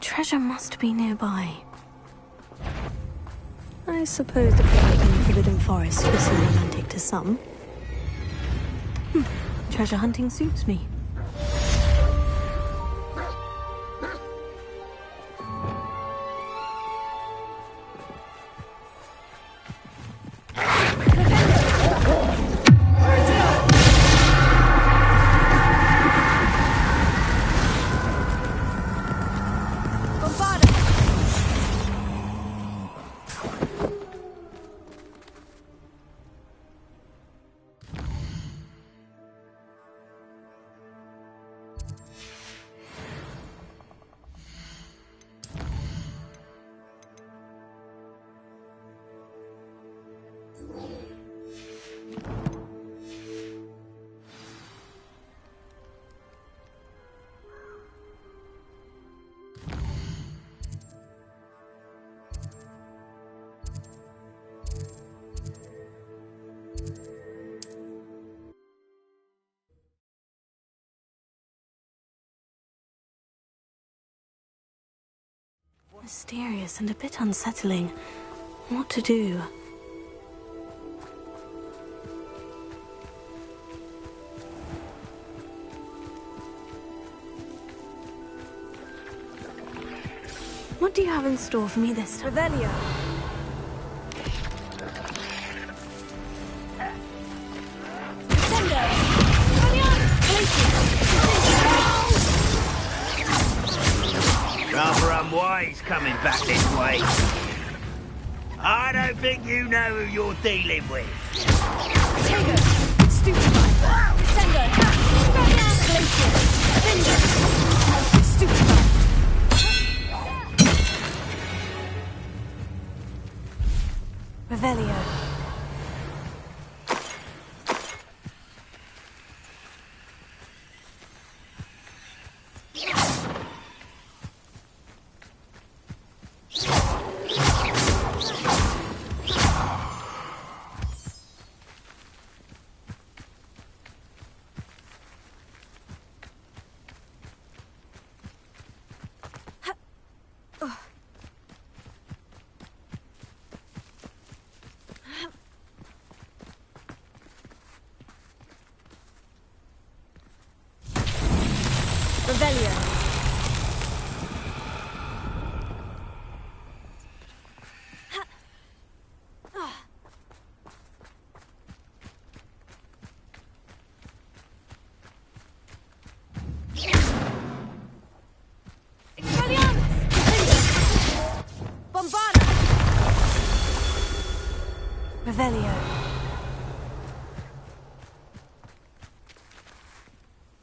Treasure must be nearby. I suppose the flight in the Forbidden Forest was romantic to some. Treasure hunting suits me. Mysterious and a bit unsettling. What to do? What do you have in store for me this time? Revelio. Rather unwise coming back this way. I don't think you know who you're dealing with. Tego, Stupefy, Descendo, Guardian, Glacier, Avenger, Stupefy. Revelio. Revelio. Bombarda. Revelio.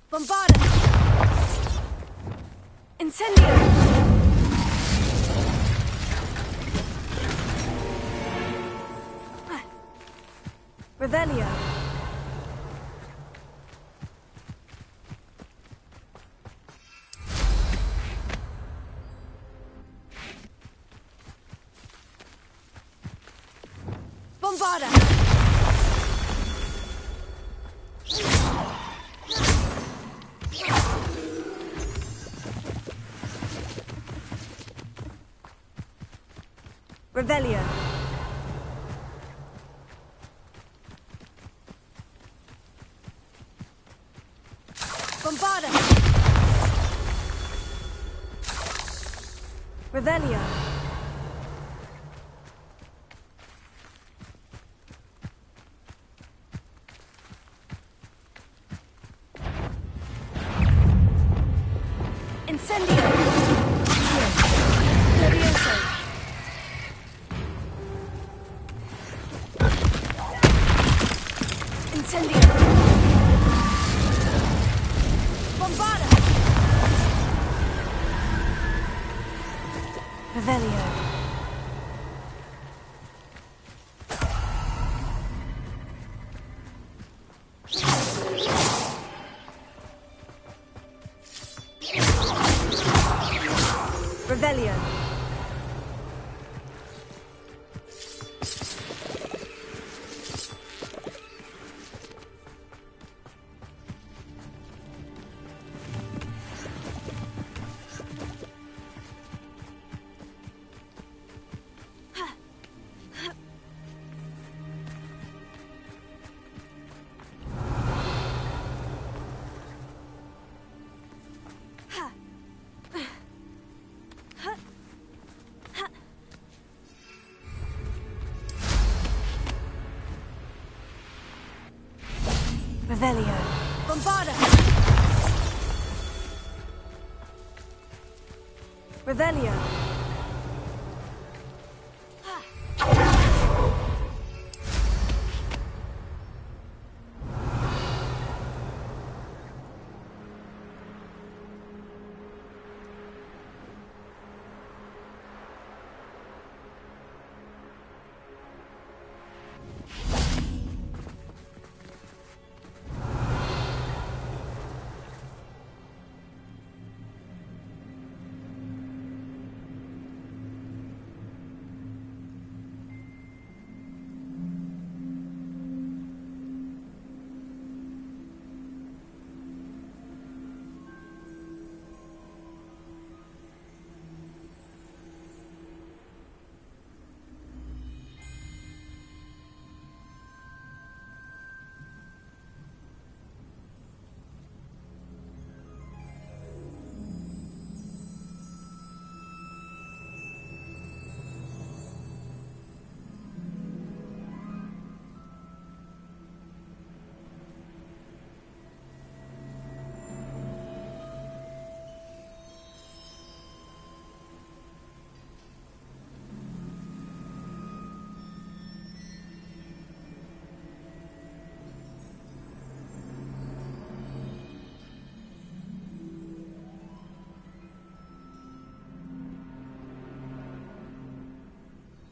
Bombarda. Incendio. Revelio. Bombarda. Revelio. Bombarda. Revelio. Incendio. Levioso. Incendio. Bombarda. Revelio. Revelio. Revelio. Bombarda. Revelio.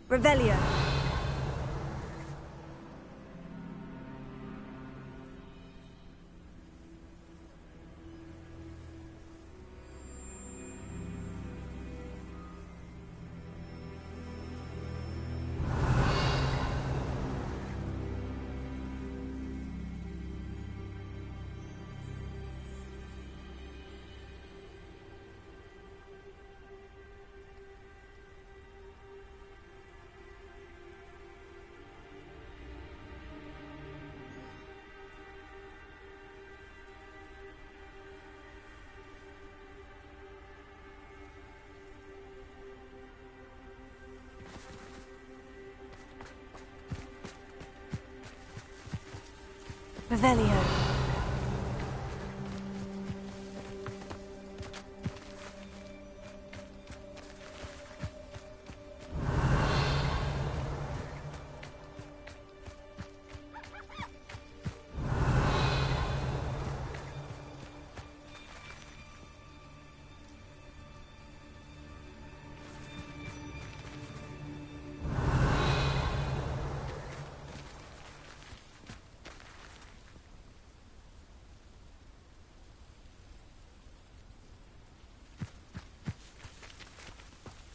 Revelio. Revelio.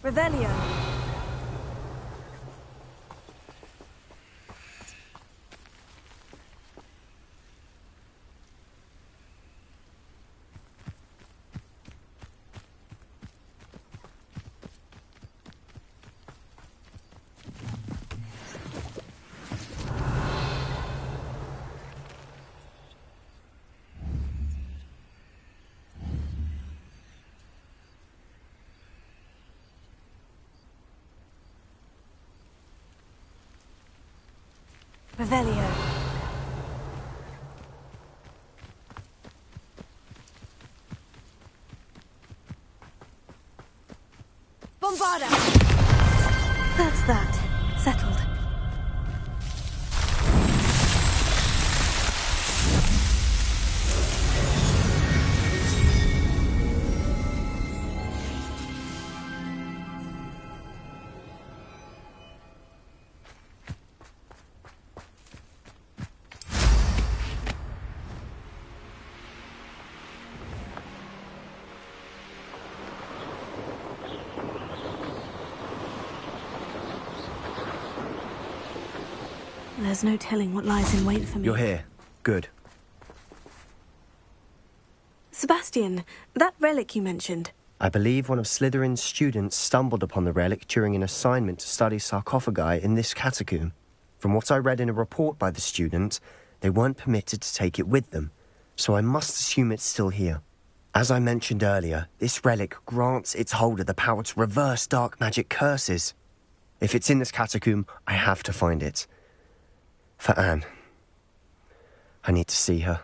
Revelio. Revelio. Bombarda! That's that. Settled. There's no telling what lies in wait for me. You're here. Good. Sebastian, that relic you mentioned. I believe one of Slytherin's students stumbled upon the relic during an assignment to study sarcophagi in this catacomb. From what I read in a report by the student, they weren't permitted to take it with them, so I must assume it's still here. As I mentioned earlier, this relic grants its holder the power to reverse dark magic curses. If it's in this catacomb, I have to find it. For Anne. I need to see her.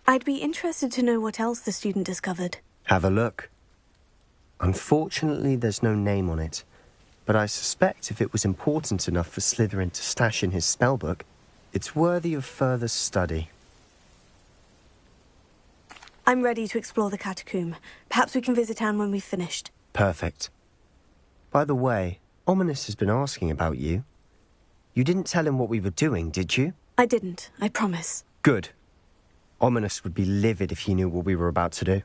I'd be interested to know what else the student discovered. Have a look. Unfortunately, there's no name on it, but I suspect if it was important enough for Slytherin to stash in his spellbook, it's worthy of further study. I'm ready to explore the catacomb. Perhaps we can visit Anne when we've finished. Perfect. By the way, Ominous has been asking about you. You didn't tell him what we were doing, did you? I didn't, I promise. Good. Ominous would be livid if he knew what we were about to do.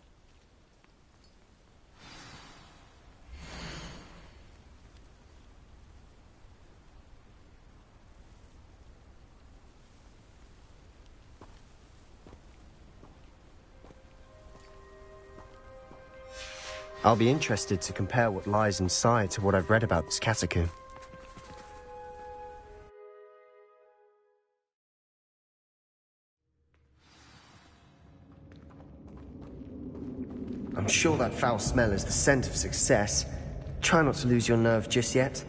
I'll be interested to compare what lies inside to what I've read about this catacomb. I'm sure that foul smell is the scent of success. Try not to lose your nerve just yet.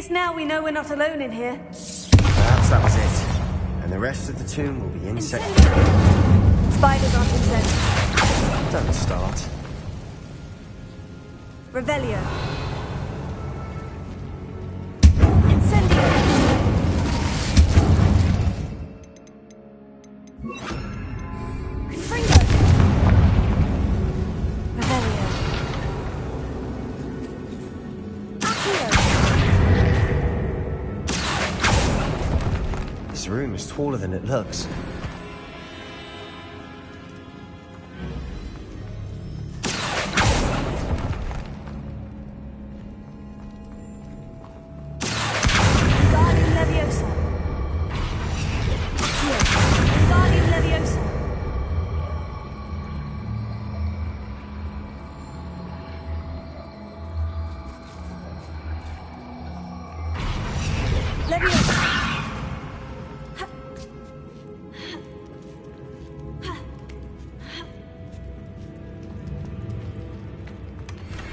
least now we know we're not alone in here. Perhaps that was it. And the rest of the tomb will be insect. Spiders aren't insects. Don't start. Revelio. This room is taller than it looks.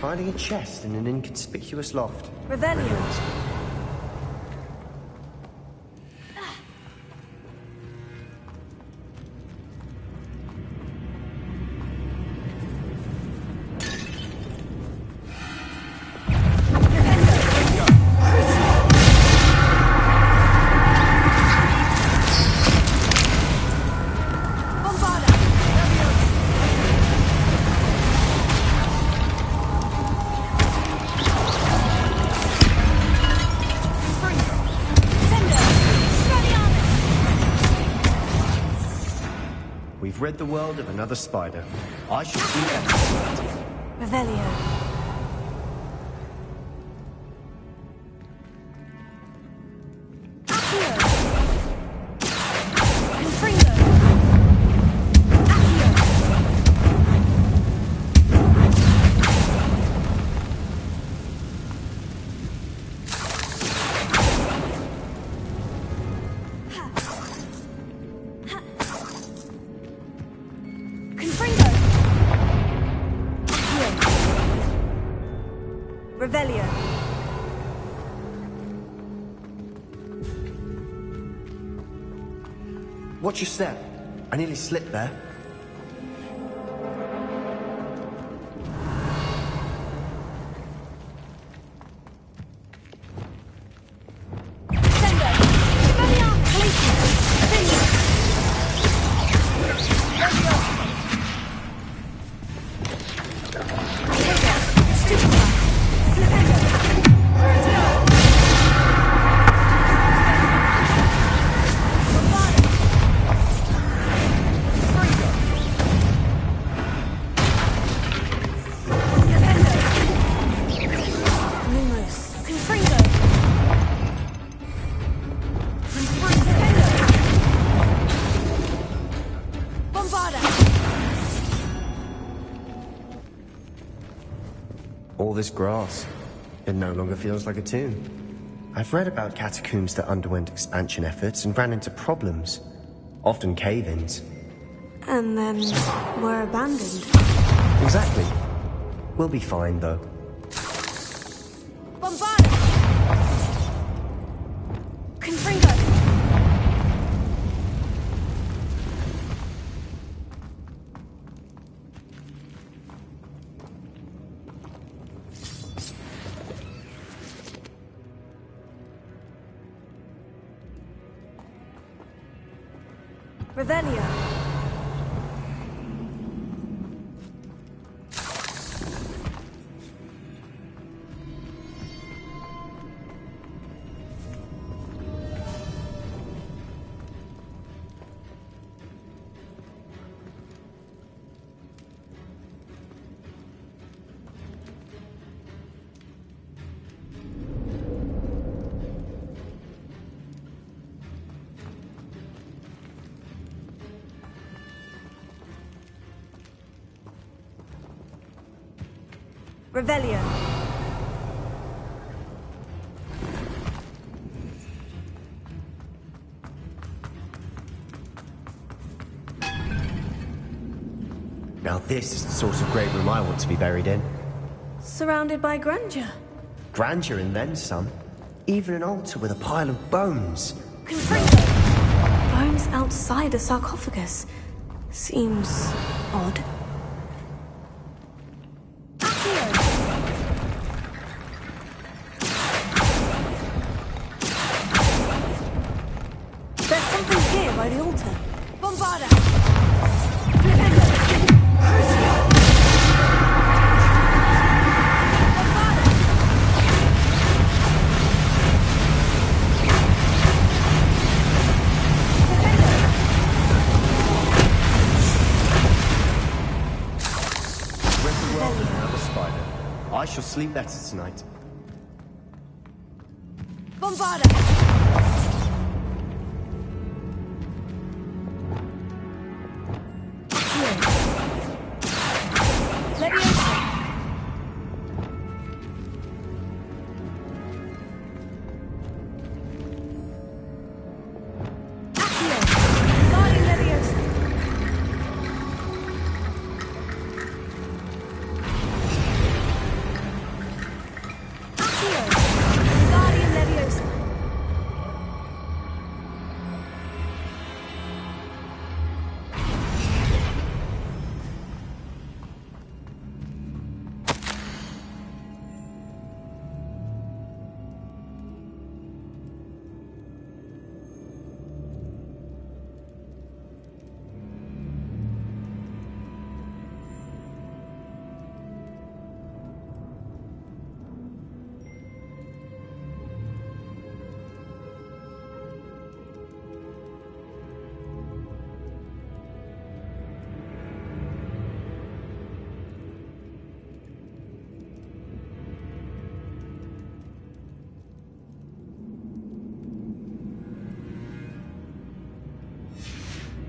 Finding a chest in an inconspicuous loft. Revelio. We've rid the world of another spider. I should see that. Revelio. Revelio. Watch your step. I nearly slipped there. All this grass, it no longer feels like a tomb. I've read about catacombs that underwent expansion efforts and ran into problems, often cave-ins. And then were abandoned. Exactly. We'll be fine, though. Revelio. Revelio. Now this is the sort of great room I want to be buried in. Surrounded by grandeur. Grandeur and then some. Even an altar with a pile of bones. Bones outside a sarcophagus. Seems odd. There's something here by the altar. Bombarda! I shall sleep better tonight. Bombarda!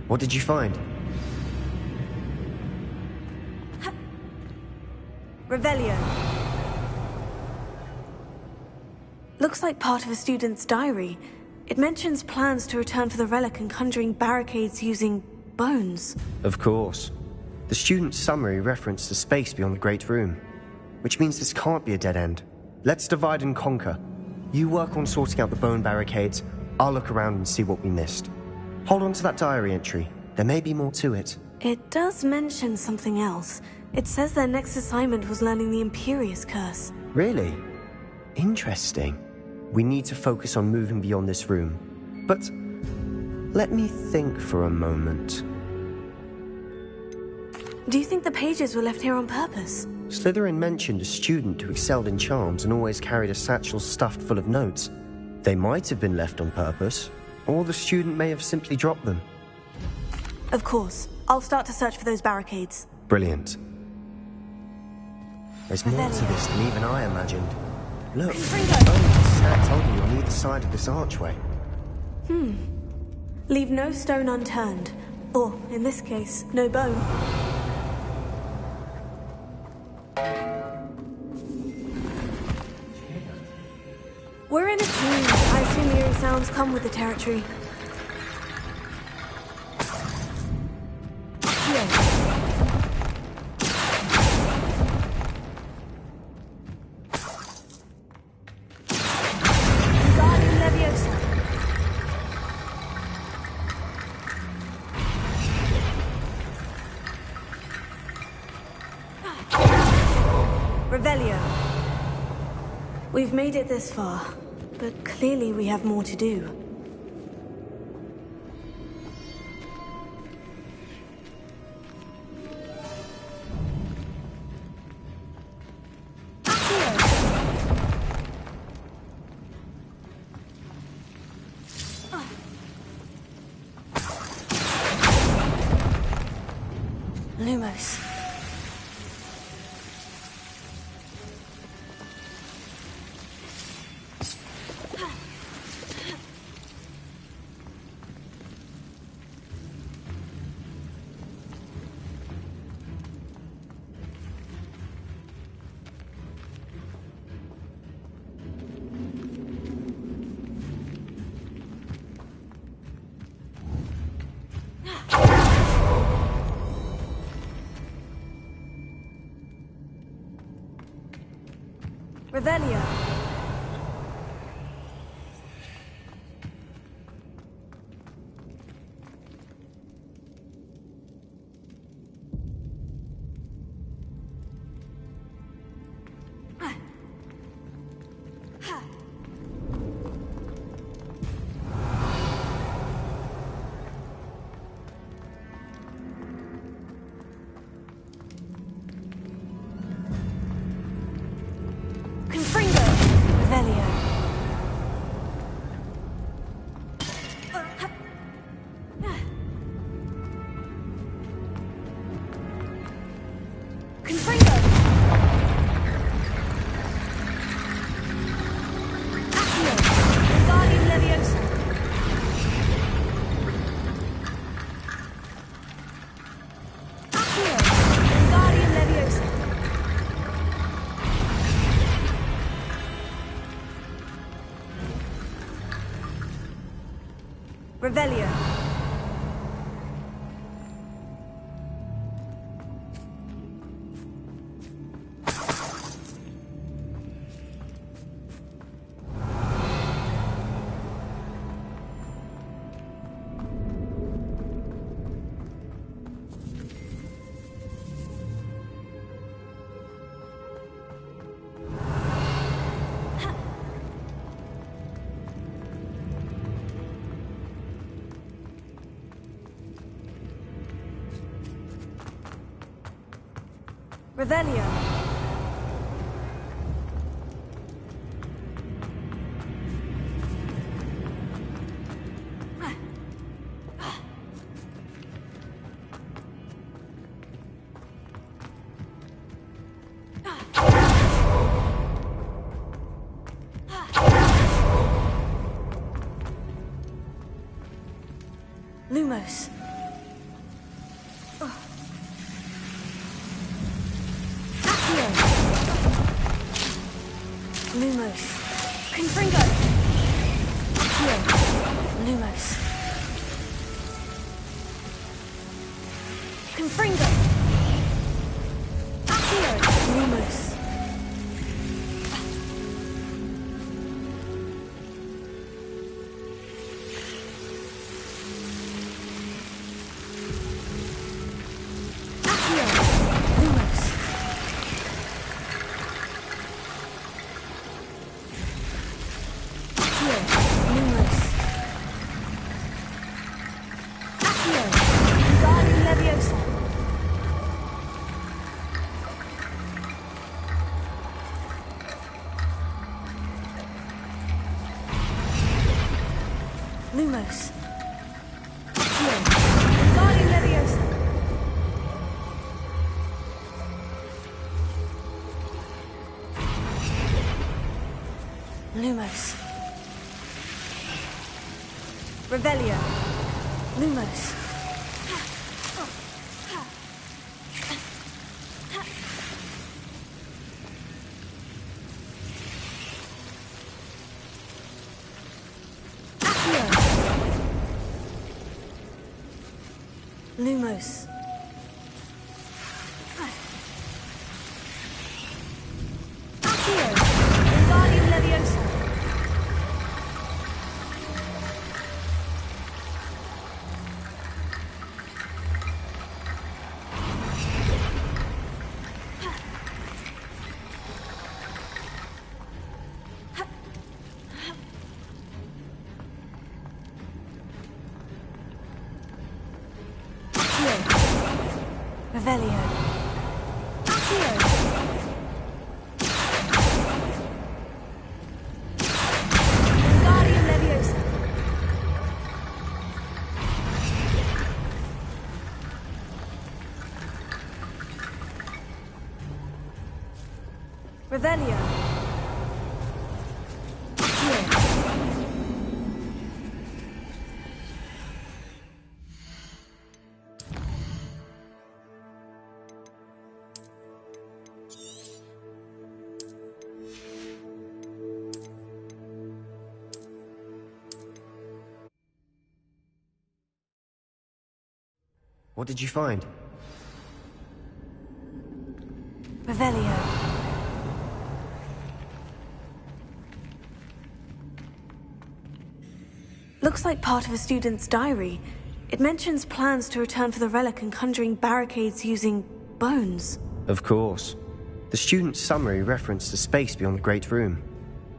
What did you find? Revelio. Looks like part of a student's diary. It mentions plans to return for the relic and conjuring barricades using bones. Of course. The student's summary referenced the space beyond the Great Room, which means this can't be a dead end. Let's divide and conquer. You work on sorting out the bone barricades, I'll look around and see what we missed. Hold on to that diary entry. There may be more to it. It does mention something else. It says their next assignment was learning the Imperious Curse. Really? Interesting. We need to focus on moving beyond this room. But let me think for a moment. Do you think the pages were left here on purpose? Slytherin mentioned a student who excelled in charms and always carried a satchel stuffed full of notes. They might have been left on purpose, or the student may have simply dropped them. Of course. I'll start to search for those barricades. Brilliant. There's more to this than even I imagined. Look, bones stacked on you on either side of this archway. Leave no stone unturned. Or, in this case, no bone. We're in a tomb. I assume eerie sounds come with the territory. Revelio. We've made it this far, but clearly we have more to do. Lumos. Revelio. Revelio. Revelio. Lumos. Lumos. Confringo. Accio. Lumos. Confringo. Accio. Lumos. Accio. Lumos. Lumos. Accio. Guardian Leviosa. Lumos. Revelio. Lumos. Lumos. Accio. Guardian Leviosa. Revelio. Accio. Guardian Leviosa. Revelio. Accio. What did you find? Revelio. Looks like part of a student's diary. It mentions plans to return for the relic and conjuring barricades using bones. Of course. The student's summary referenced a space beyond the Great Room,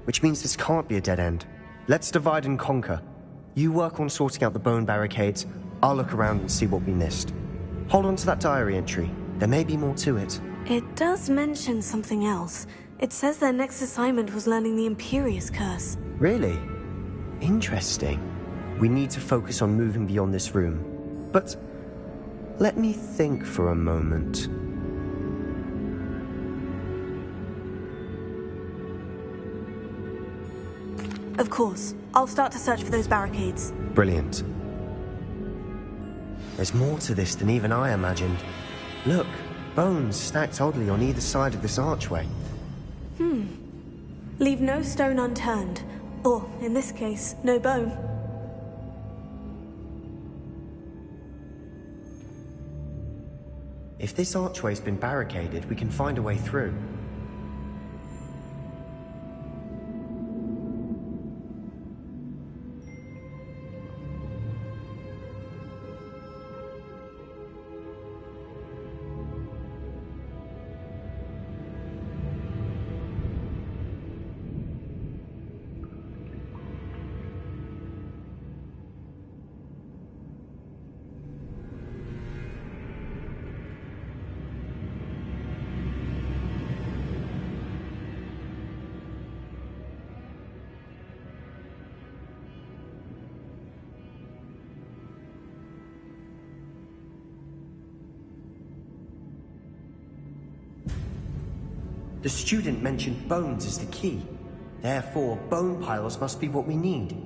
which means this can't be a dead end. Let's divide and conquer. You work on sorting out the bone barricades, I'll look around and see what we missed. Hold on to that diary entry. There may be more to it. It does mention something else. It says their next assignment was learning the Imperious Curse. Really? Interesting. We need to focus on moving beyond this room. But let me think for a moment. Of course. I'll start to search for those barricades. Brilliant. There's more to this than even I imagined. Look, bones stacked oddly on either side of this archway. Leave no stone unturned. Or, in this case, no bone. If this archway's been barricaded, we can find a way through. The student mentioned bones as the key. Therefore, bone piles must be what we need.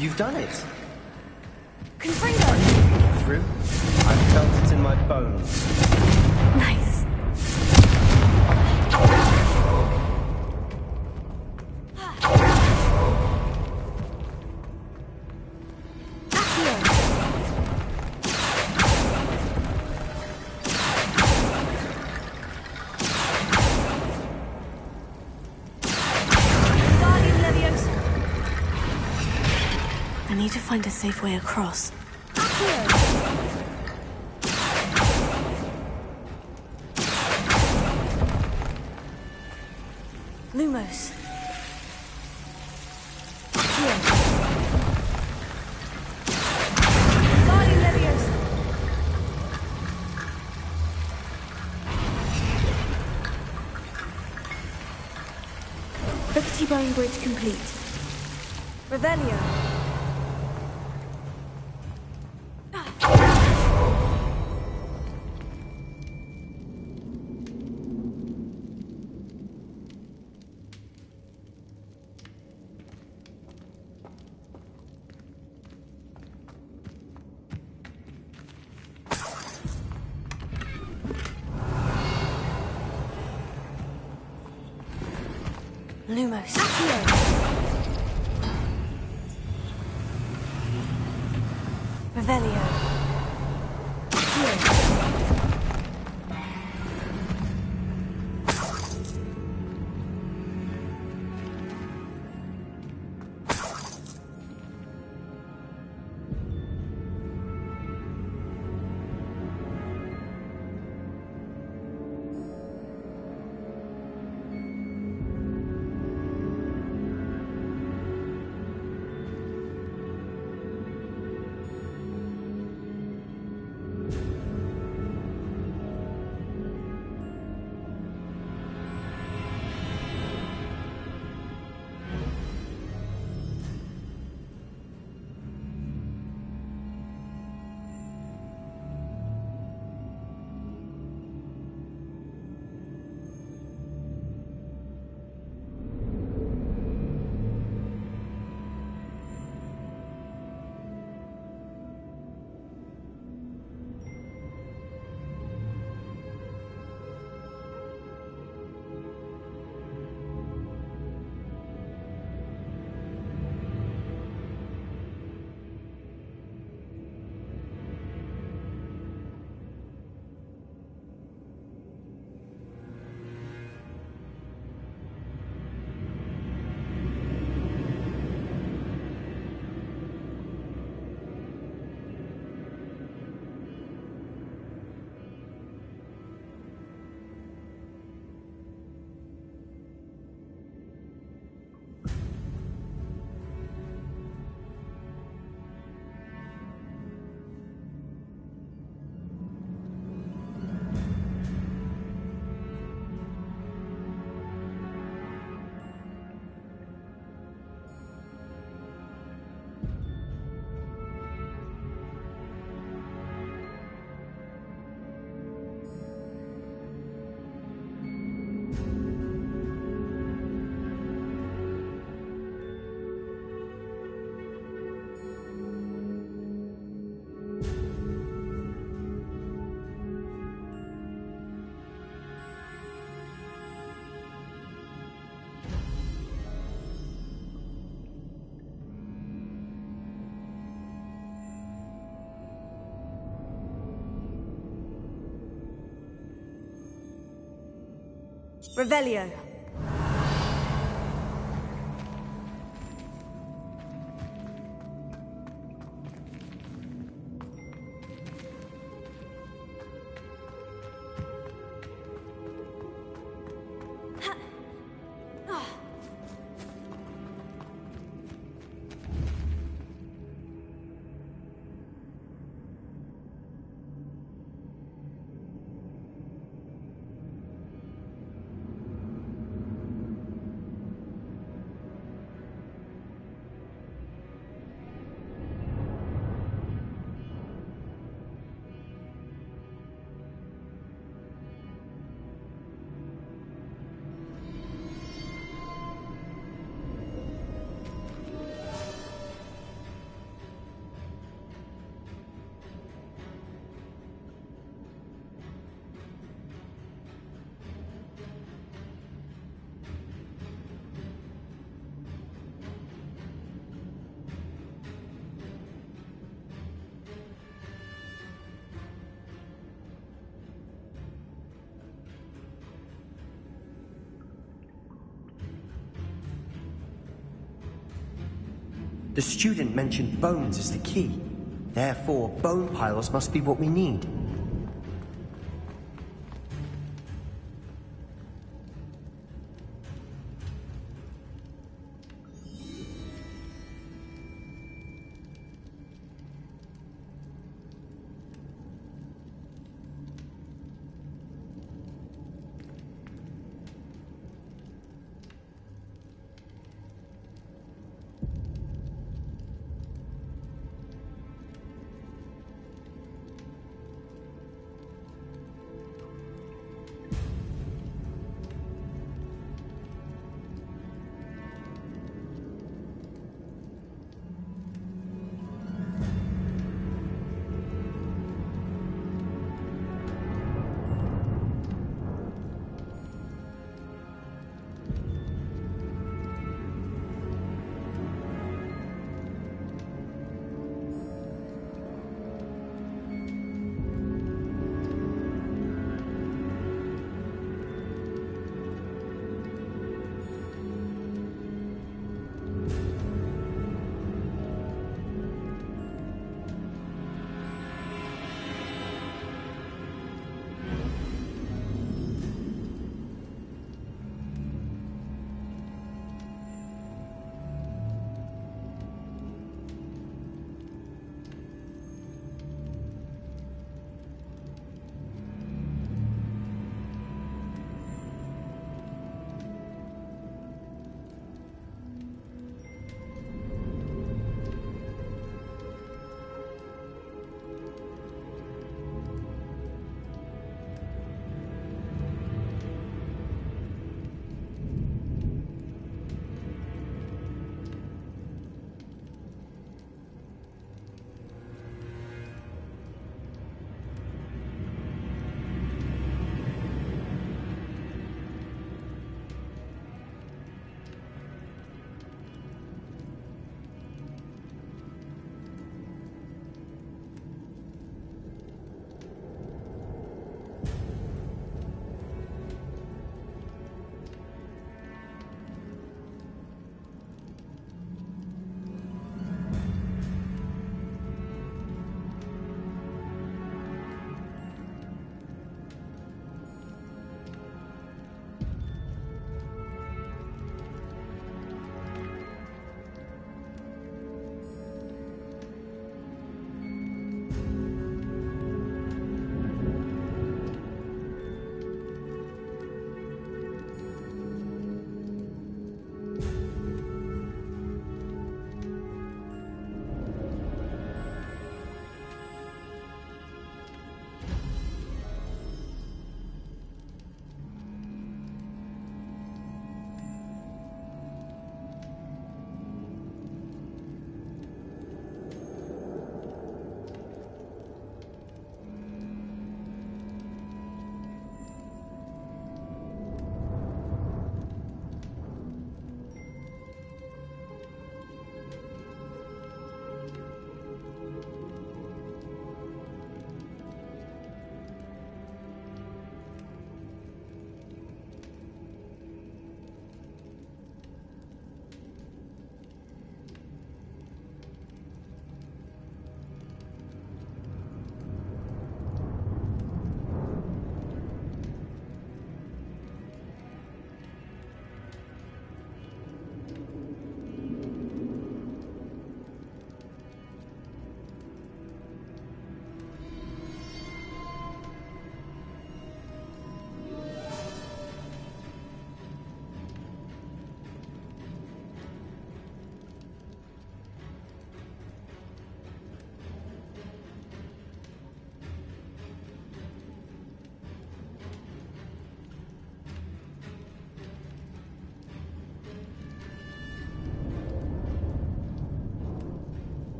You've done it! Confringo! Through? I felt it in my bones. Nice. I need to find a safe way across. Lumos. Liberty Bone Bridge complete. Revelio. Lumos. Revelio. Revelio. The student mentioned bones as the key. Therefore, bone piles must be what we need.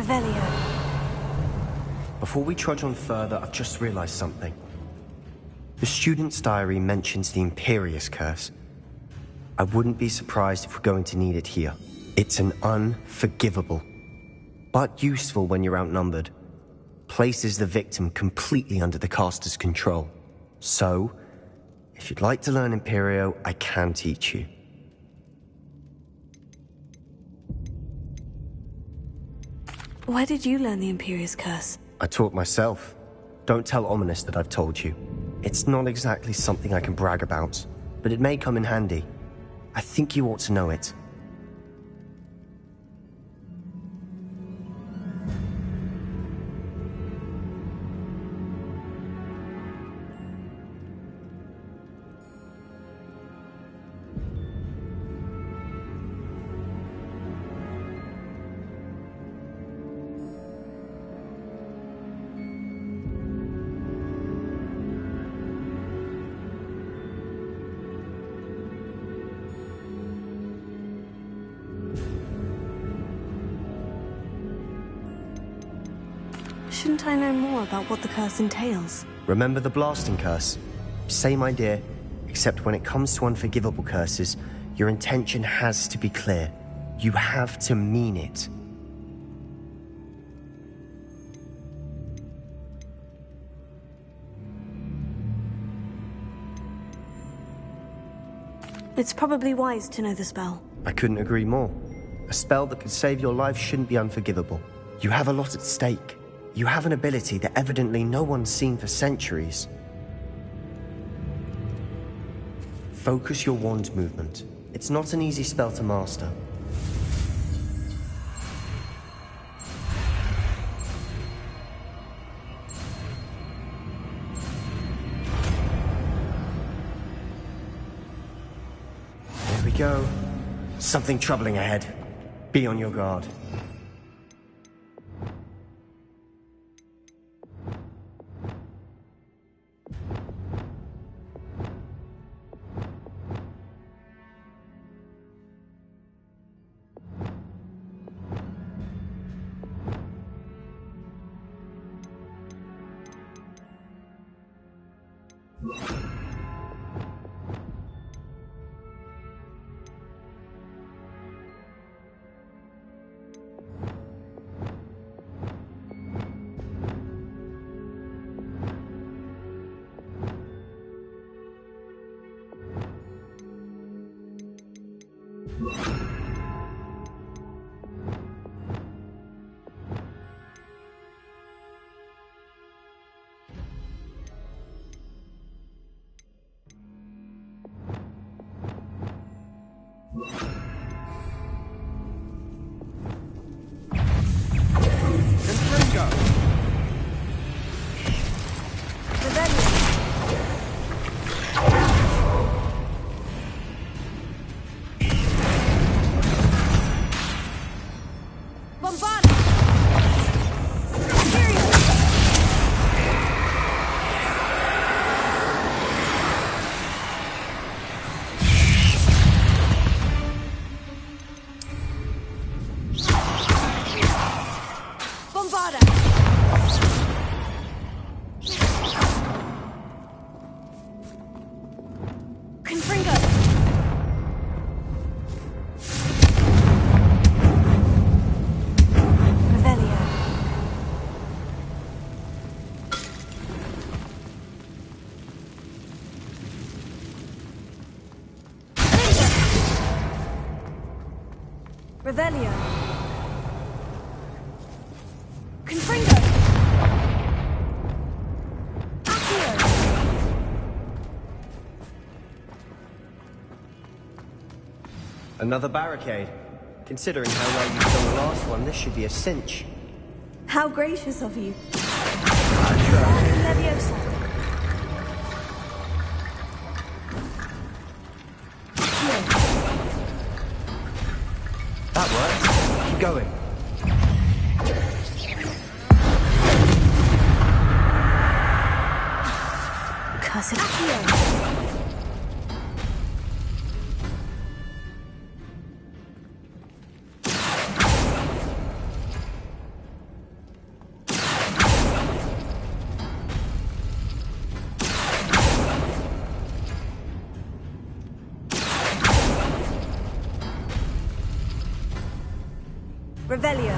Revelio. Before we trudge on further, I've just realized something. The student's diary mentions the Imperious Curse. I wouldn't be surprised if we're going to need it here. It's an unforgivable, but useful when you're outnumbered. Places the victim completely under the caster's control. So, if you'd like to learn Imperio, I can teach you. Where did you learn the Imperious Curse? I taught myself. Don't tell Ominous that I've told you. It's not exactly something I can brag about, but it may come in handy. I think you ought to know it. Shouldn't I know more about what the curse entails? Remember the blasting curse? Same idea, except when it comes to unforgivable curses, your intention has to be clear. You have to mean it. It's probably wise to know the spell. I couldn't agree more. A spell that could save your life shouldn't be unforgivable. You have a lot at stake. You have an ability that evidently no one's seen for centuries. Focus your wand movement. It's not an easy spell to master. There we go. Something troubling ahead. Be on your guard. Revelio. Confringo. Accio. Another barricade. Considering how well you've done the last one, this should be a cinch. How gracious of you. Leviosa. That works. Keep going. Cursed Accio. Revelio.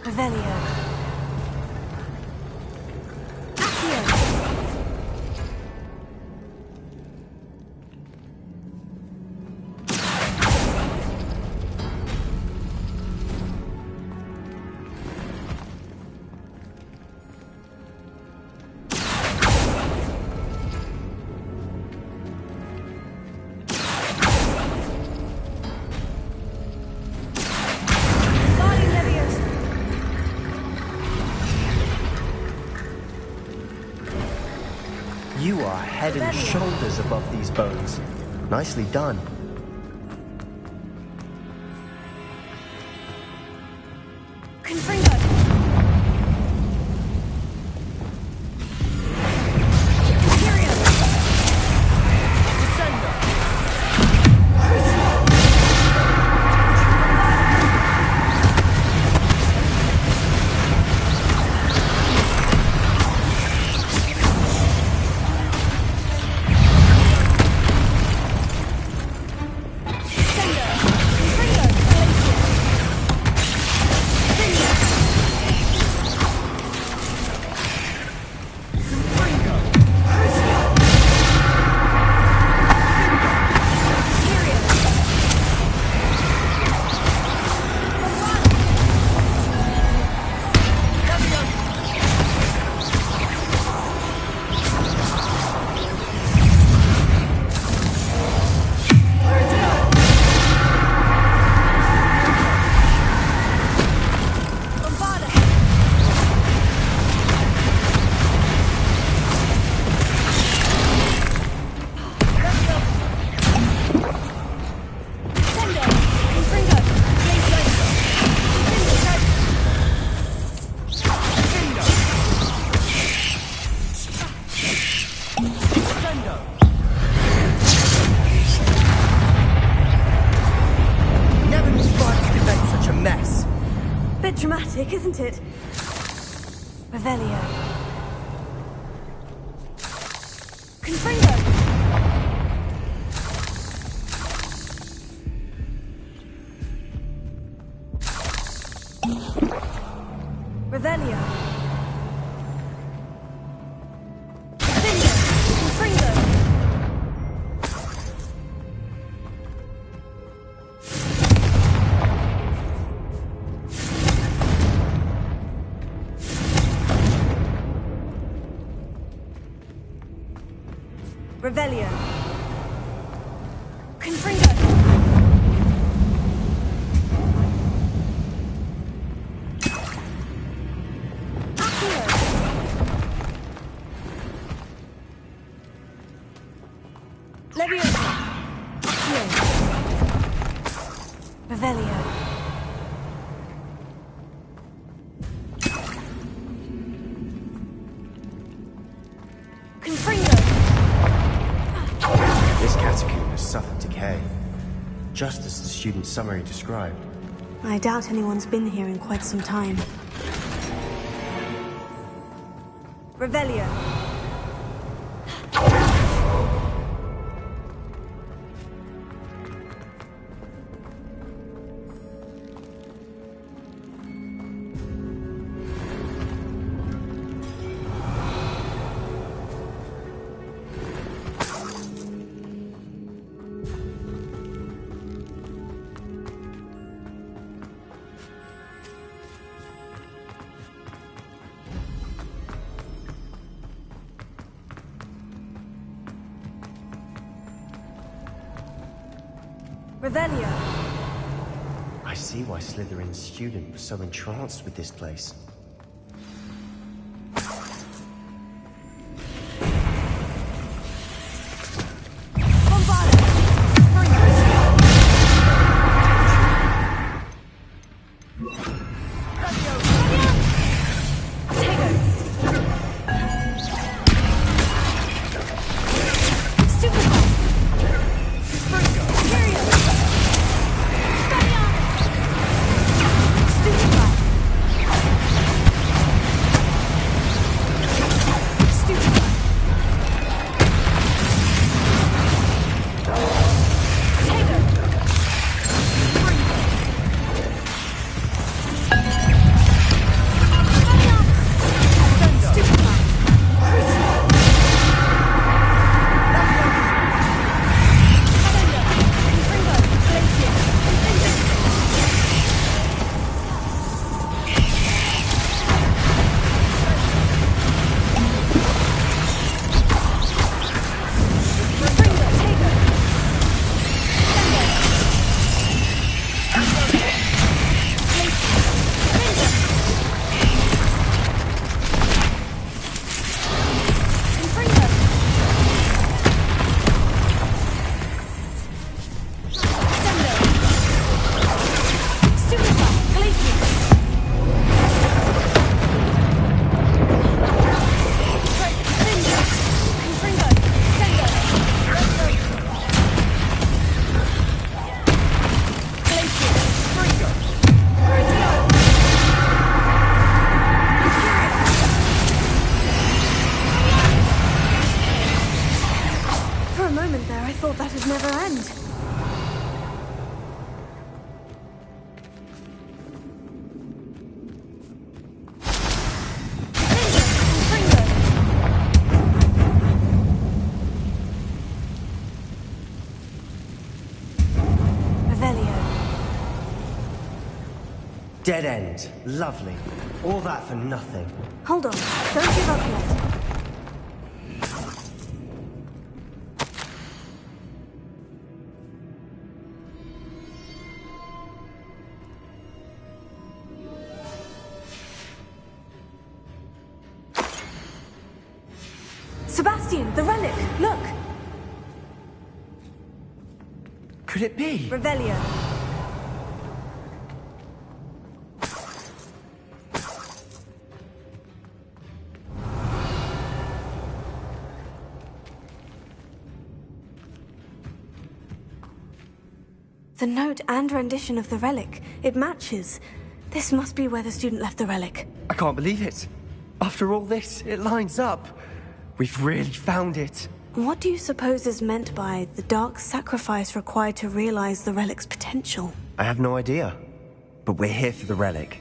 Revelio. You are head and shoulders above these bones. Nicely done. Dramatic, isn't it? Revelio. Confringo! Revelio. Confringo! Revelio. Confringo. Accio. Leviosa. Accio. Revelio. Confringo. This catacomb has suffered decay, just as the student's summary described. I doubt anyone's been here in quite some time. Revelio. Revelio. I see why Slytherin's student was so entranced with this place. moment there, I thought that'd never end. Dead end. Lovely. All that for nothing. Hold on. Don't give up yet. Sebastian, the relic! Look! Could it be? Revelio. The note and rendition of the relic. It matches. This must be where the student left the relic. I can't believe it. After all this, it lines up. We've really found it. What do you suppose is meant by the dark sacrifice required to realize the relic's potential? I have no idea. But we're here for the relic.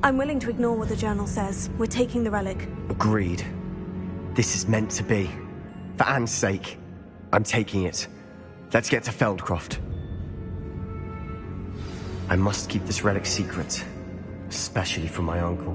I'm willing to ignore what the journal says. We're taking the relic. Agreed. This is meant to be. For Anne's sake, I'm taking it. Let's get to Feldcroft. I must keep this relic secret, especially from my uncle.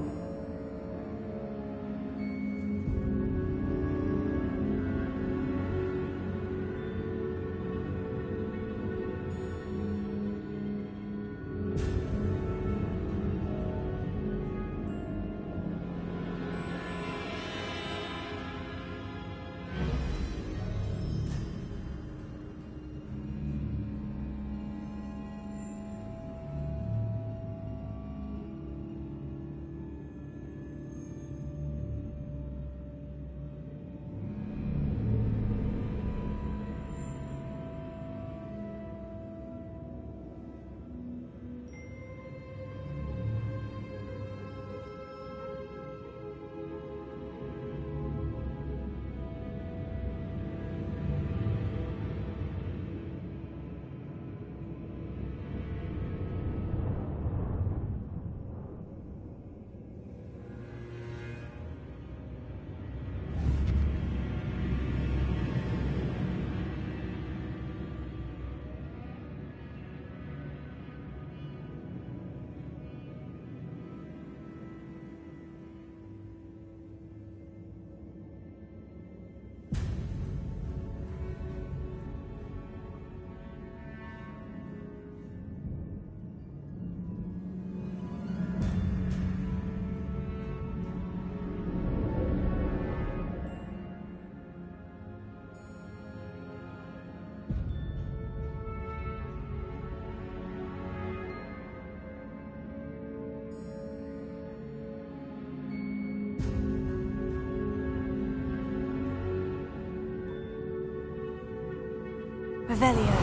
Revelio.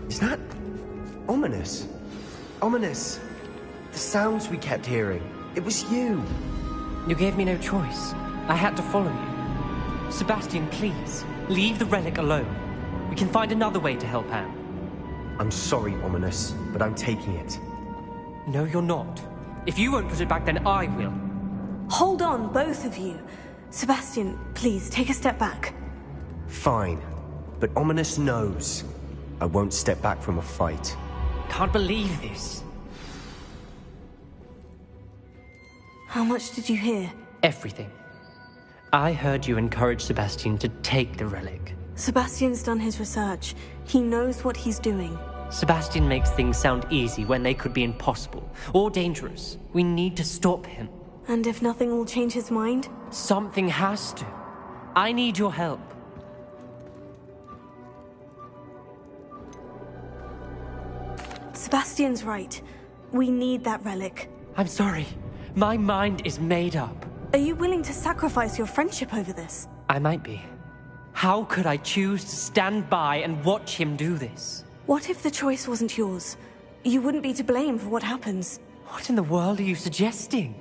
Is that ominous? Ominous. The sounds we kept hearing. It was you. You gave me no choice. I had to follow you. Sebastian, please, leave the relic alone. We can find another way to help Anne. I'm sorry, Ominous, but I'm taking it. No, you're not. If you won't put it back, then I will. Hold on, both of you. Sebastian, please, take a step back. Fine. But Ominous knows. I won't step back from a fight. Can't believe this. How much did you hear? Everything. I heard you encourage Sebastian to take the relic. Sebastian's done his research. He knows what he's doing. Sebastian makes things sound easy when they could be impossible or dangerous. We need to stop him. And if nothing will change his mind? Something has to. I need your help. Sebastian's right. We need that relic. I'm sorry. My mind is made up. Are you willing to sacrifice your friendship over this? I might be. How could I choose to stand by and watch him do this? What if the choice wasn't yours? You wouldn't be to blame for what happens. What in the world are you suggesting?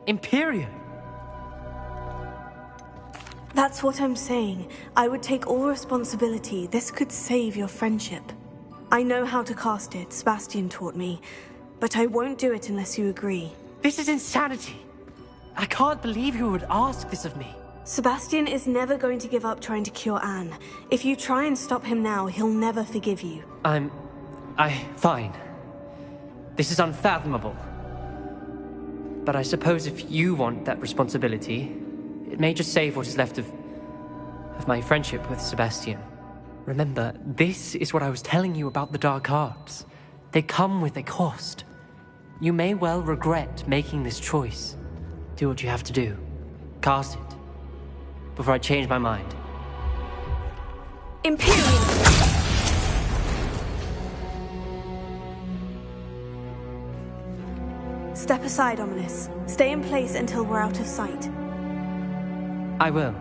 Imperio? That's what I'm saying. I would take all responsibility. This could save your friendship. I know how to cast it, Sebastian taught me. But I won't do it unless you agree. This is insanity. I can't believe you would ask this of me. Sebastian is never going to give up trying to cure Anne. If you try and stop him now, he'll never forgive you. Fine. This is unfathomable. But I suppose if you want that responsibility, it may just save what is left of my friendship with Sebastian. Remember, this is what I was telling you about the dark arts. They come with a cost. You may well regret making this choice. Do what you have to do. Cast it. Before I change my mind. Imperium! Step aside, Ominous. Stay in place until we're out of sight. I will.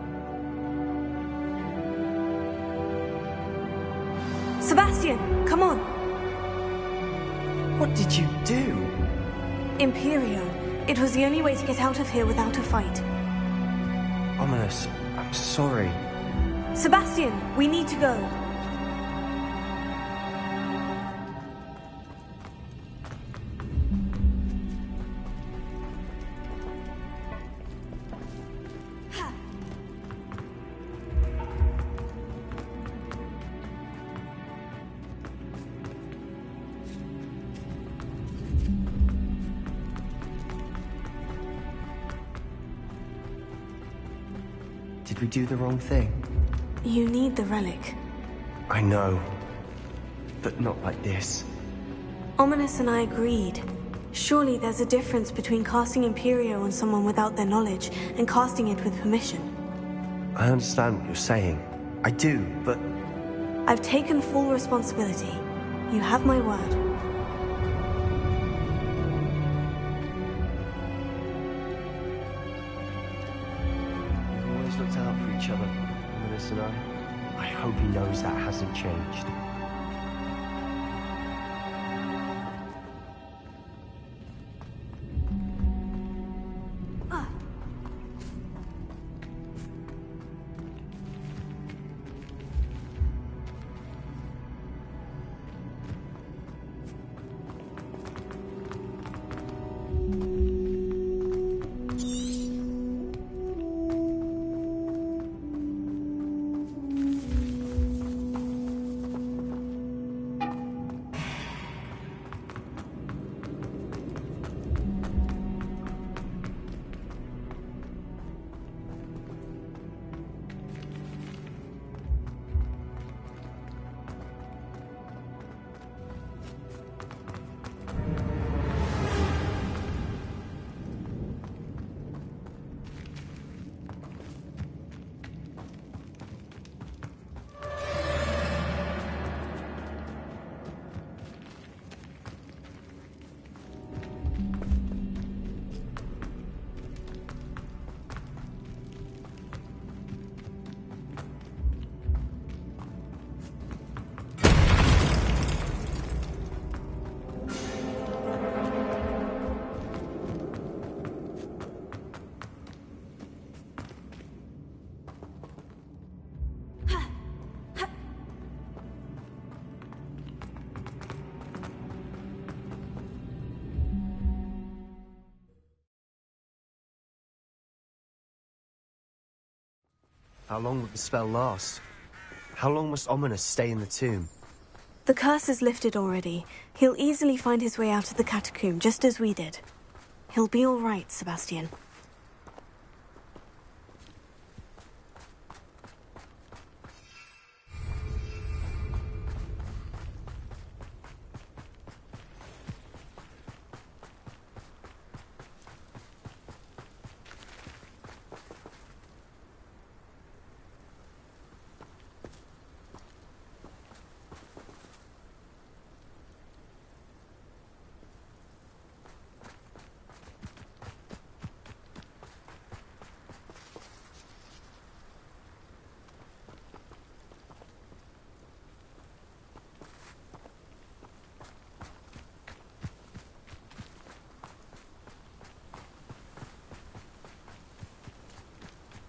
Sebastian, come on! What did you do? Imperio. It was the only way to get out of here without a fight. Ominous, I'm sorry. Sebastian, we need to go. Did we do the wrong thing? You need the relic. I know. But not like this. Ominous and I agreed. Surely there's a difference between casting Imperio on someone without their knowledge and casting it with permission. I understand what you're saying. I do, but... I've taken full responsibility. You have my word. Looked out for each other, Ominous and I hope he knows that hasn't changed. How long will the spell last? How long must Ominous stay in the tomb? The curse is lifted already. He'll easily find his way out of the catacomb, just as we did. He'll be all right, Sebastian.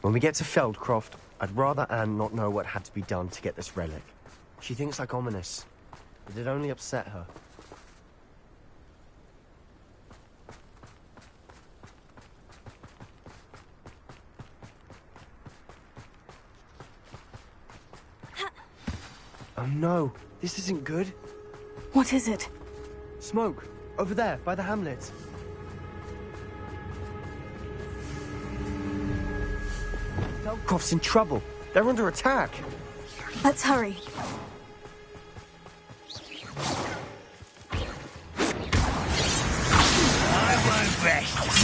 When we get to Feldcroft, I'd rather Anne not know what had to be done to get this relic. She thinks like ominous, but it only upset her. Oh no, this isn't good. What is it? Smoke, over there, by the hamlet. Feldcroft's in trouble. They're under attack. Let's hurry. I won't rest.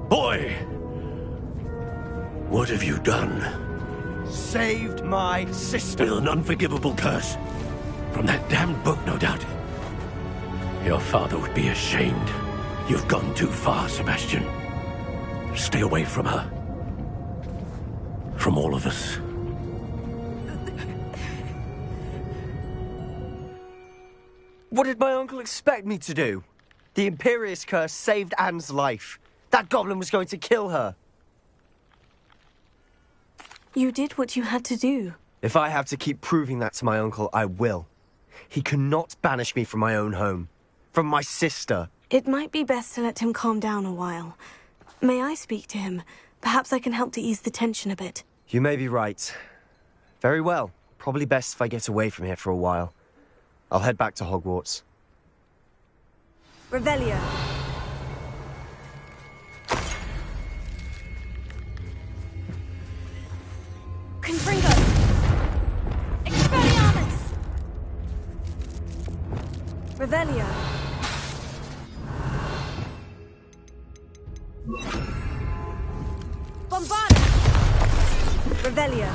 Boy! What have you done? Saved my sister. With an unforgivable curse. From that damned book, no doubt. Your father would be ashamed. You've gone too far, Sebastian. Stay away from her. From all of us. What did my uncle expect me to do? The Imperious curse saved Anne's life. That goblin was going to kill her. You did what you had to do. If I have to keep proving that to my uncle, I will. He cannot banish me from my own home. From my sister. It might be best to let him calm down a while. May I speak to him? Perhaps I can help to ease the tension a bit. You may be right. Very well. Probably best if I get away from here for a while. I'll head back to Hogwarts. Revelio. Confringo. Expelliarmus. Revelio. Bombardus. Revelio.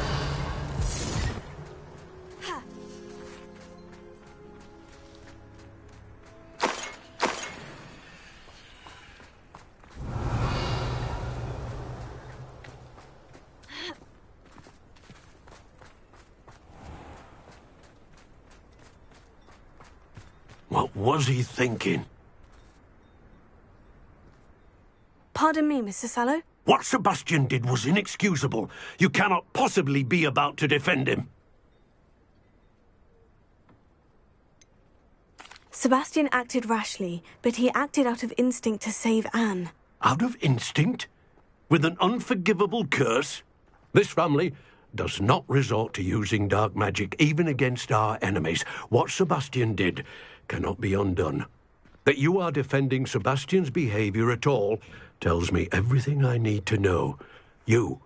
What was he thinking? Pardon me, Mr. Sallow? What Sebastian did was inexcusable. You cannot possibly be about to defend him. Sebastian acted rashly, but he acted out of instinct to save Anne. Out of instinct? With an unforgivable curse? This family does not resort to using dark magic even against our enemies. What Sebastian did cannot be undone. That you are defending Sebastian's behavior at all tells me everything I need to know. You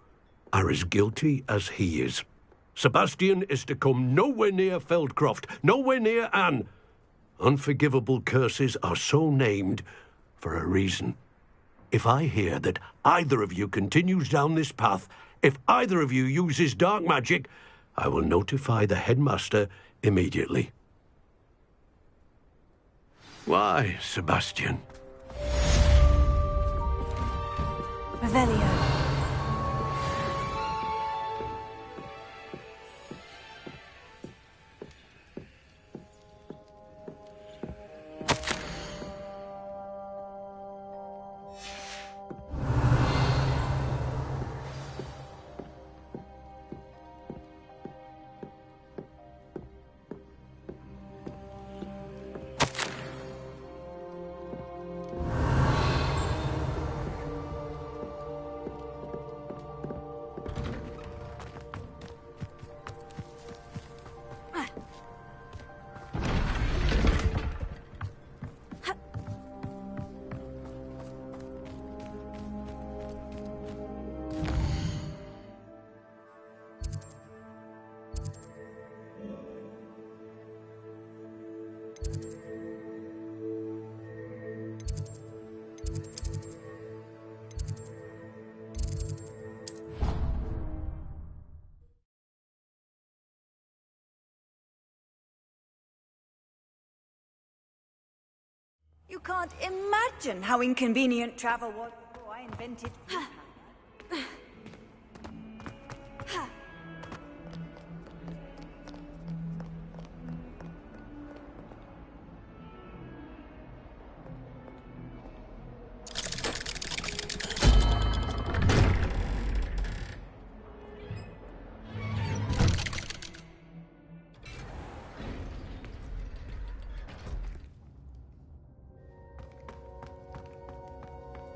are as guilty as he is. Sebastian is to come nowhere near Feldcroft, nowhere near Anne. Unforgivable curses are so named for a reason. If I hear that either of you continues down this path, if either of you uses dark magic, I will notify the headmaster immediately. Why, Sebastian? Revelio. You can't imagine how inconvenient travel was before I invented food.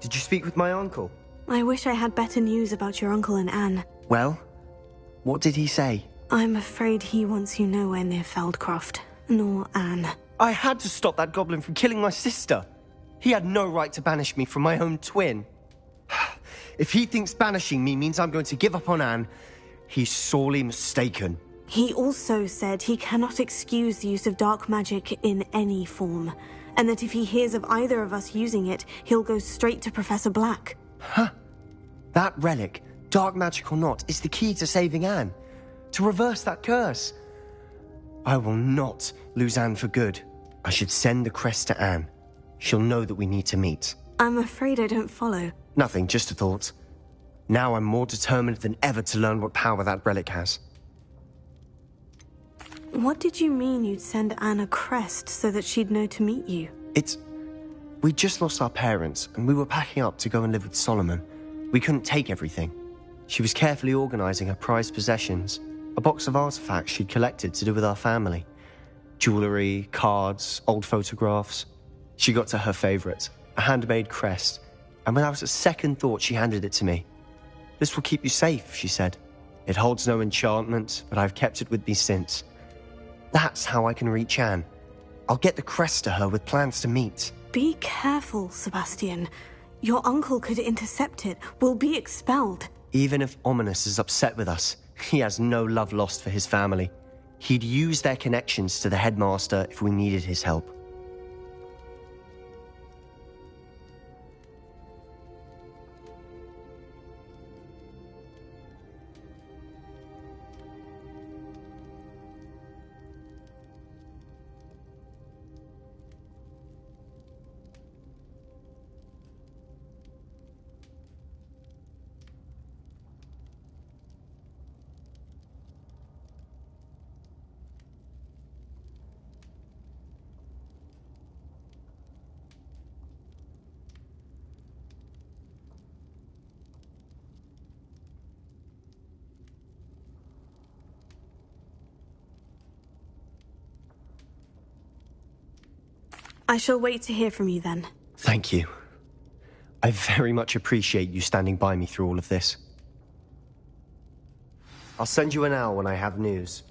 Did you speak with my uncle? I wish I had better news about your uncle and Anne. Well, what did he say? I'm afraid he wants you nowhere near Feldcroft, nor Anne. I had to stop that goblin from killing my sister. He had no right to banish me from my own twin. If he thinks banishing me means I'm going to give up on Anne, he's sorely mistaken. He also said he cannot excuse the use of dark magic in any form, and that if he hears of either of us using it, he'll go straight to Professor Black. Huh? That relic, dark magic or not, is the key to saving Anne. To reverse that curse. I will not lose Anne for good. I should send the crest to Anne. She'll know that we need to meet. I'm afraid I don't follow. Nothing, just a thought. Now I'm more determined than ever to learn what power that relic has. What did you mean you'd send Anne a crest so that she'd know to meet you? We'd just lost our parents, and we were packing up to go and live with Solomon. We couldn't take everything. She was carefully organizing her prized possessions, a box of artifacts she'd collected to do with our family. Jewelry, cards, old photographs. She got to her favorite, a handmade crest, and without a second thought she handed it to me. "This will keep you safe," she said. "It holds no enchantment, but I've kept it with me since. That's how I can reach Anne. I'll get the crest to her with plans to meet." Be careful, Sebastian. Your uncle could intercept it. We'll be expelled. Even if Ominous is upset with us, he has no love lost for his family. He'd use their connections to the headmaster if we needed his help. I shall wait to hear from you then. Thank you. I very much appreciate you standing by me through all of this. I'll send you an owl when I have news.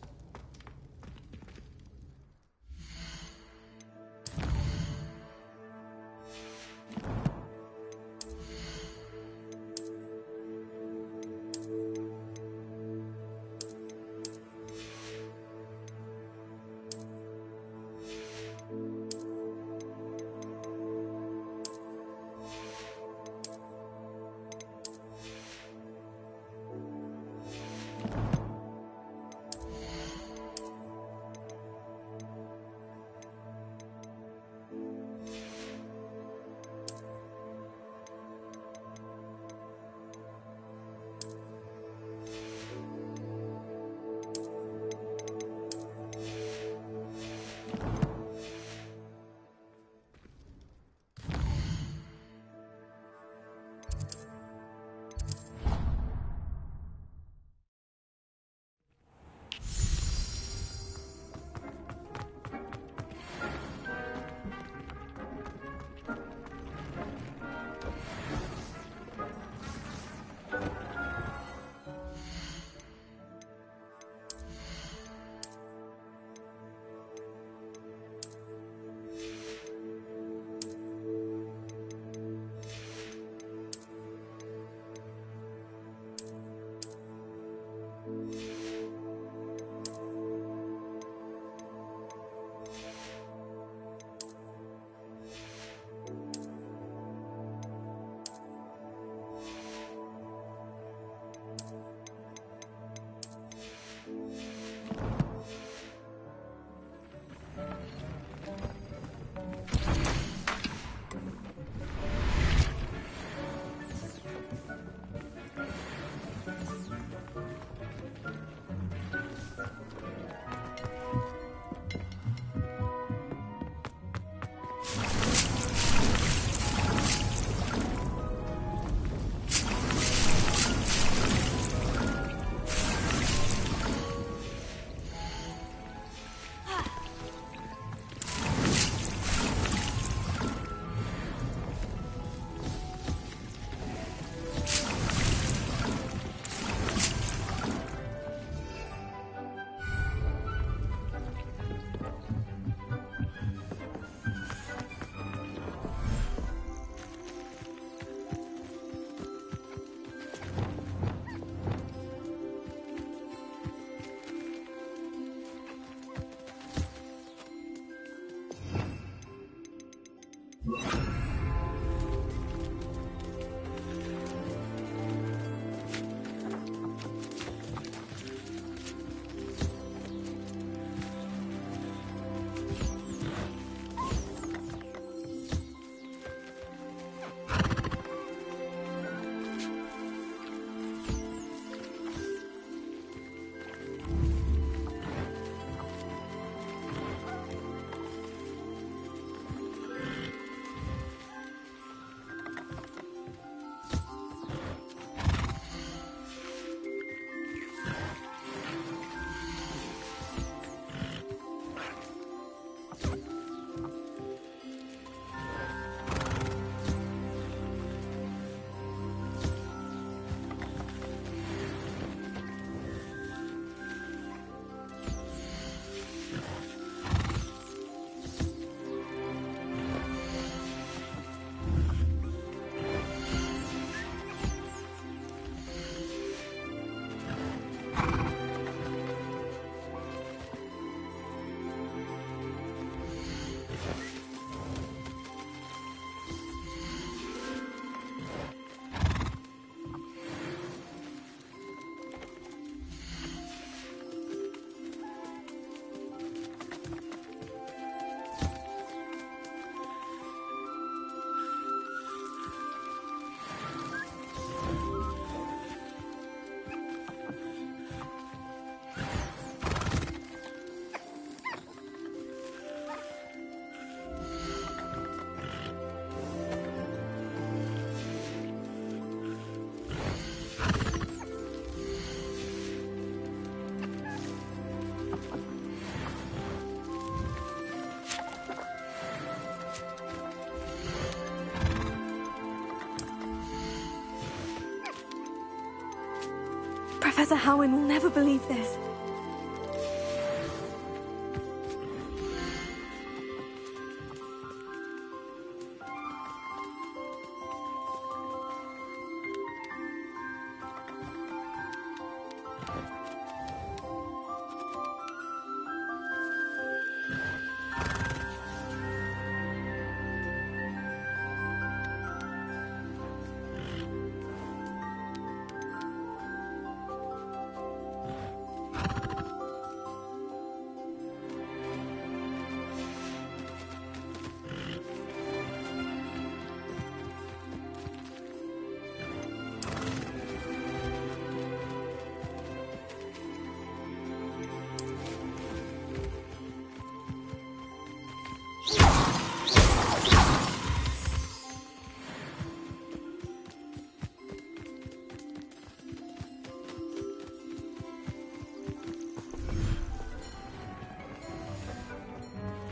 Professor Howin will never believe this.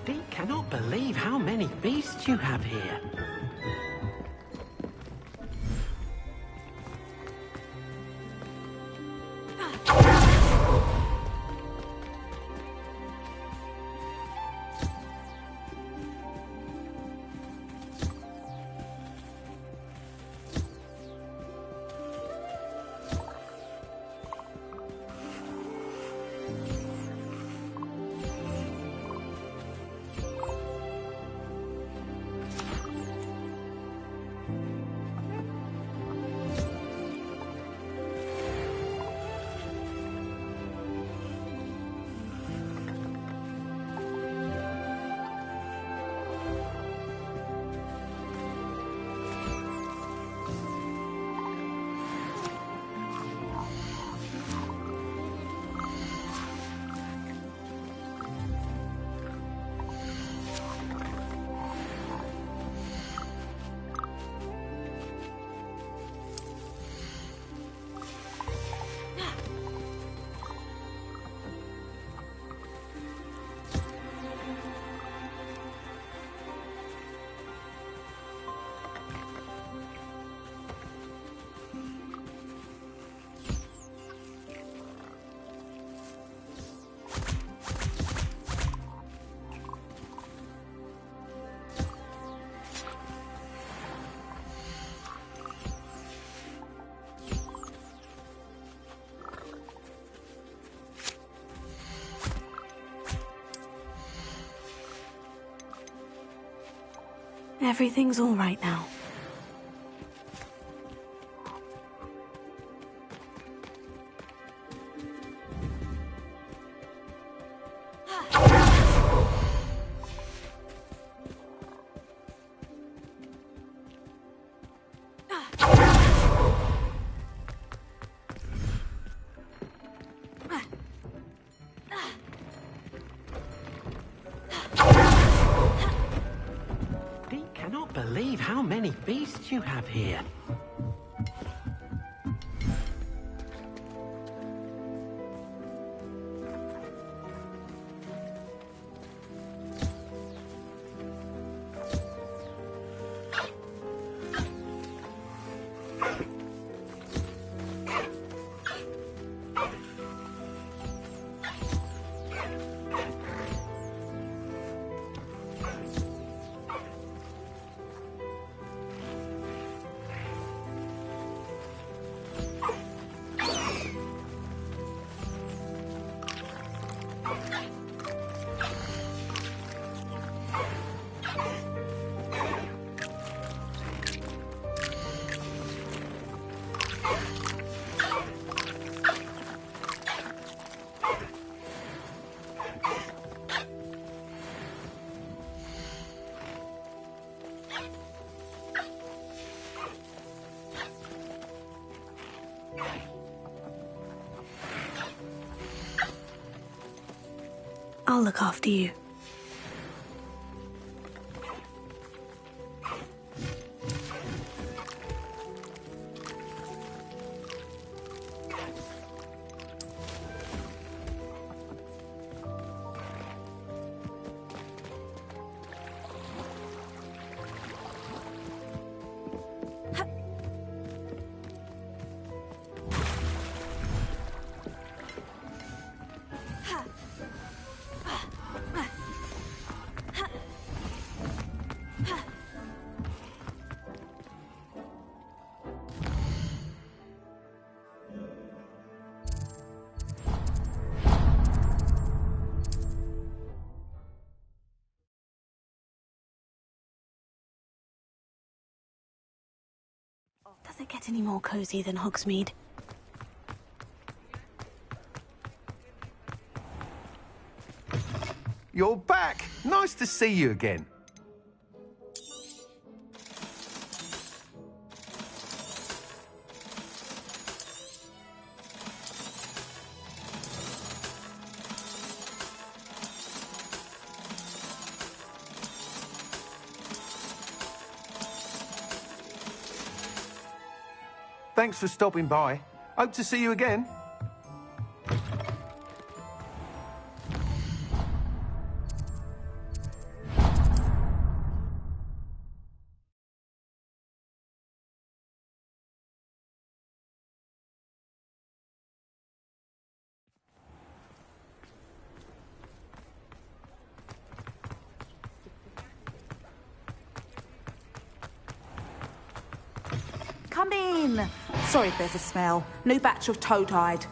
Dee cannot believe how many beasts you have here. Everything's all right now. Believe how many beasts you have here. I'll look after you. Does it get any more cozy than Hogsmeade? You're back! Nice to see you again. Thanks for stopping by. Hope to see you again. Come in. Sorry if there's a smell. New batch of toad hide.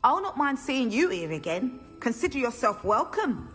I'll not mind seeing you here again. Consider yourself welcome.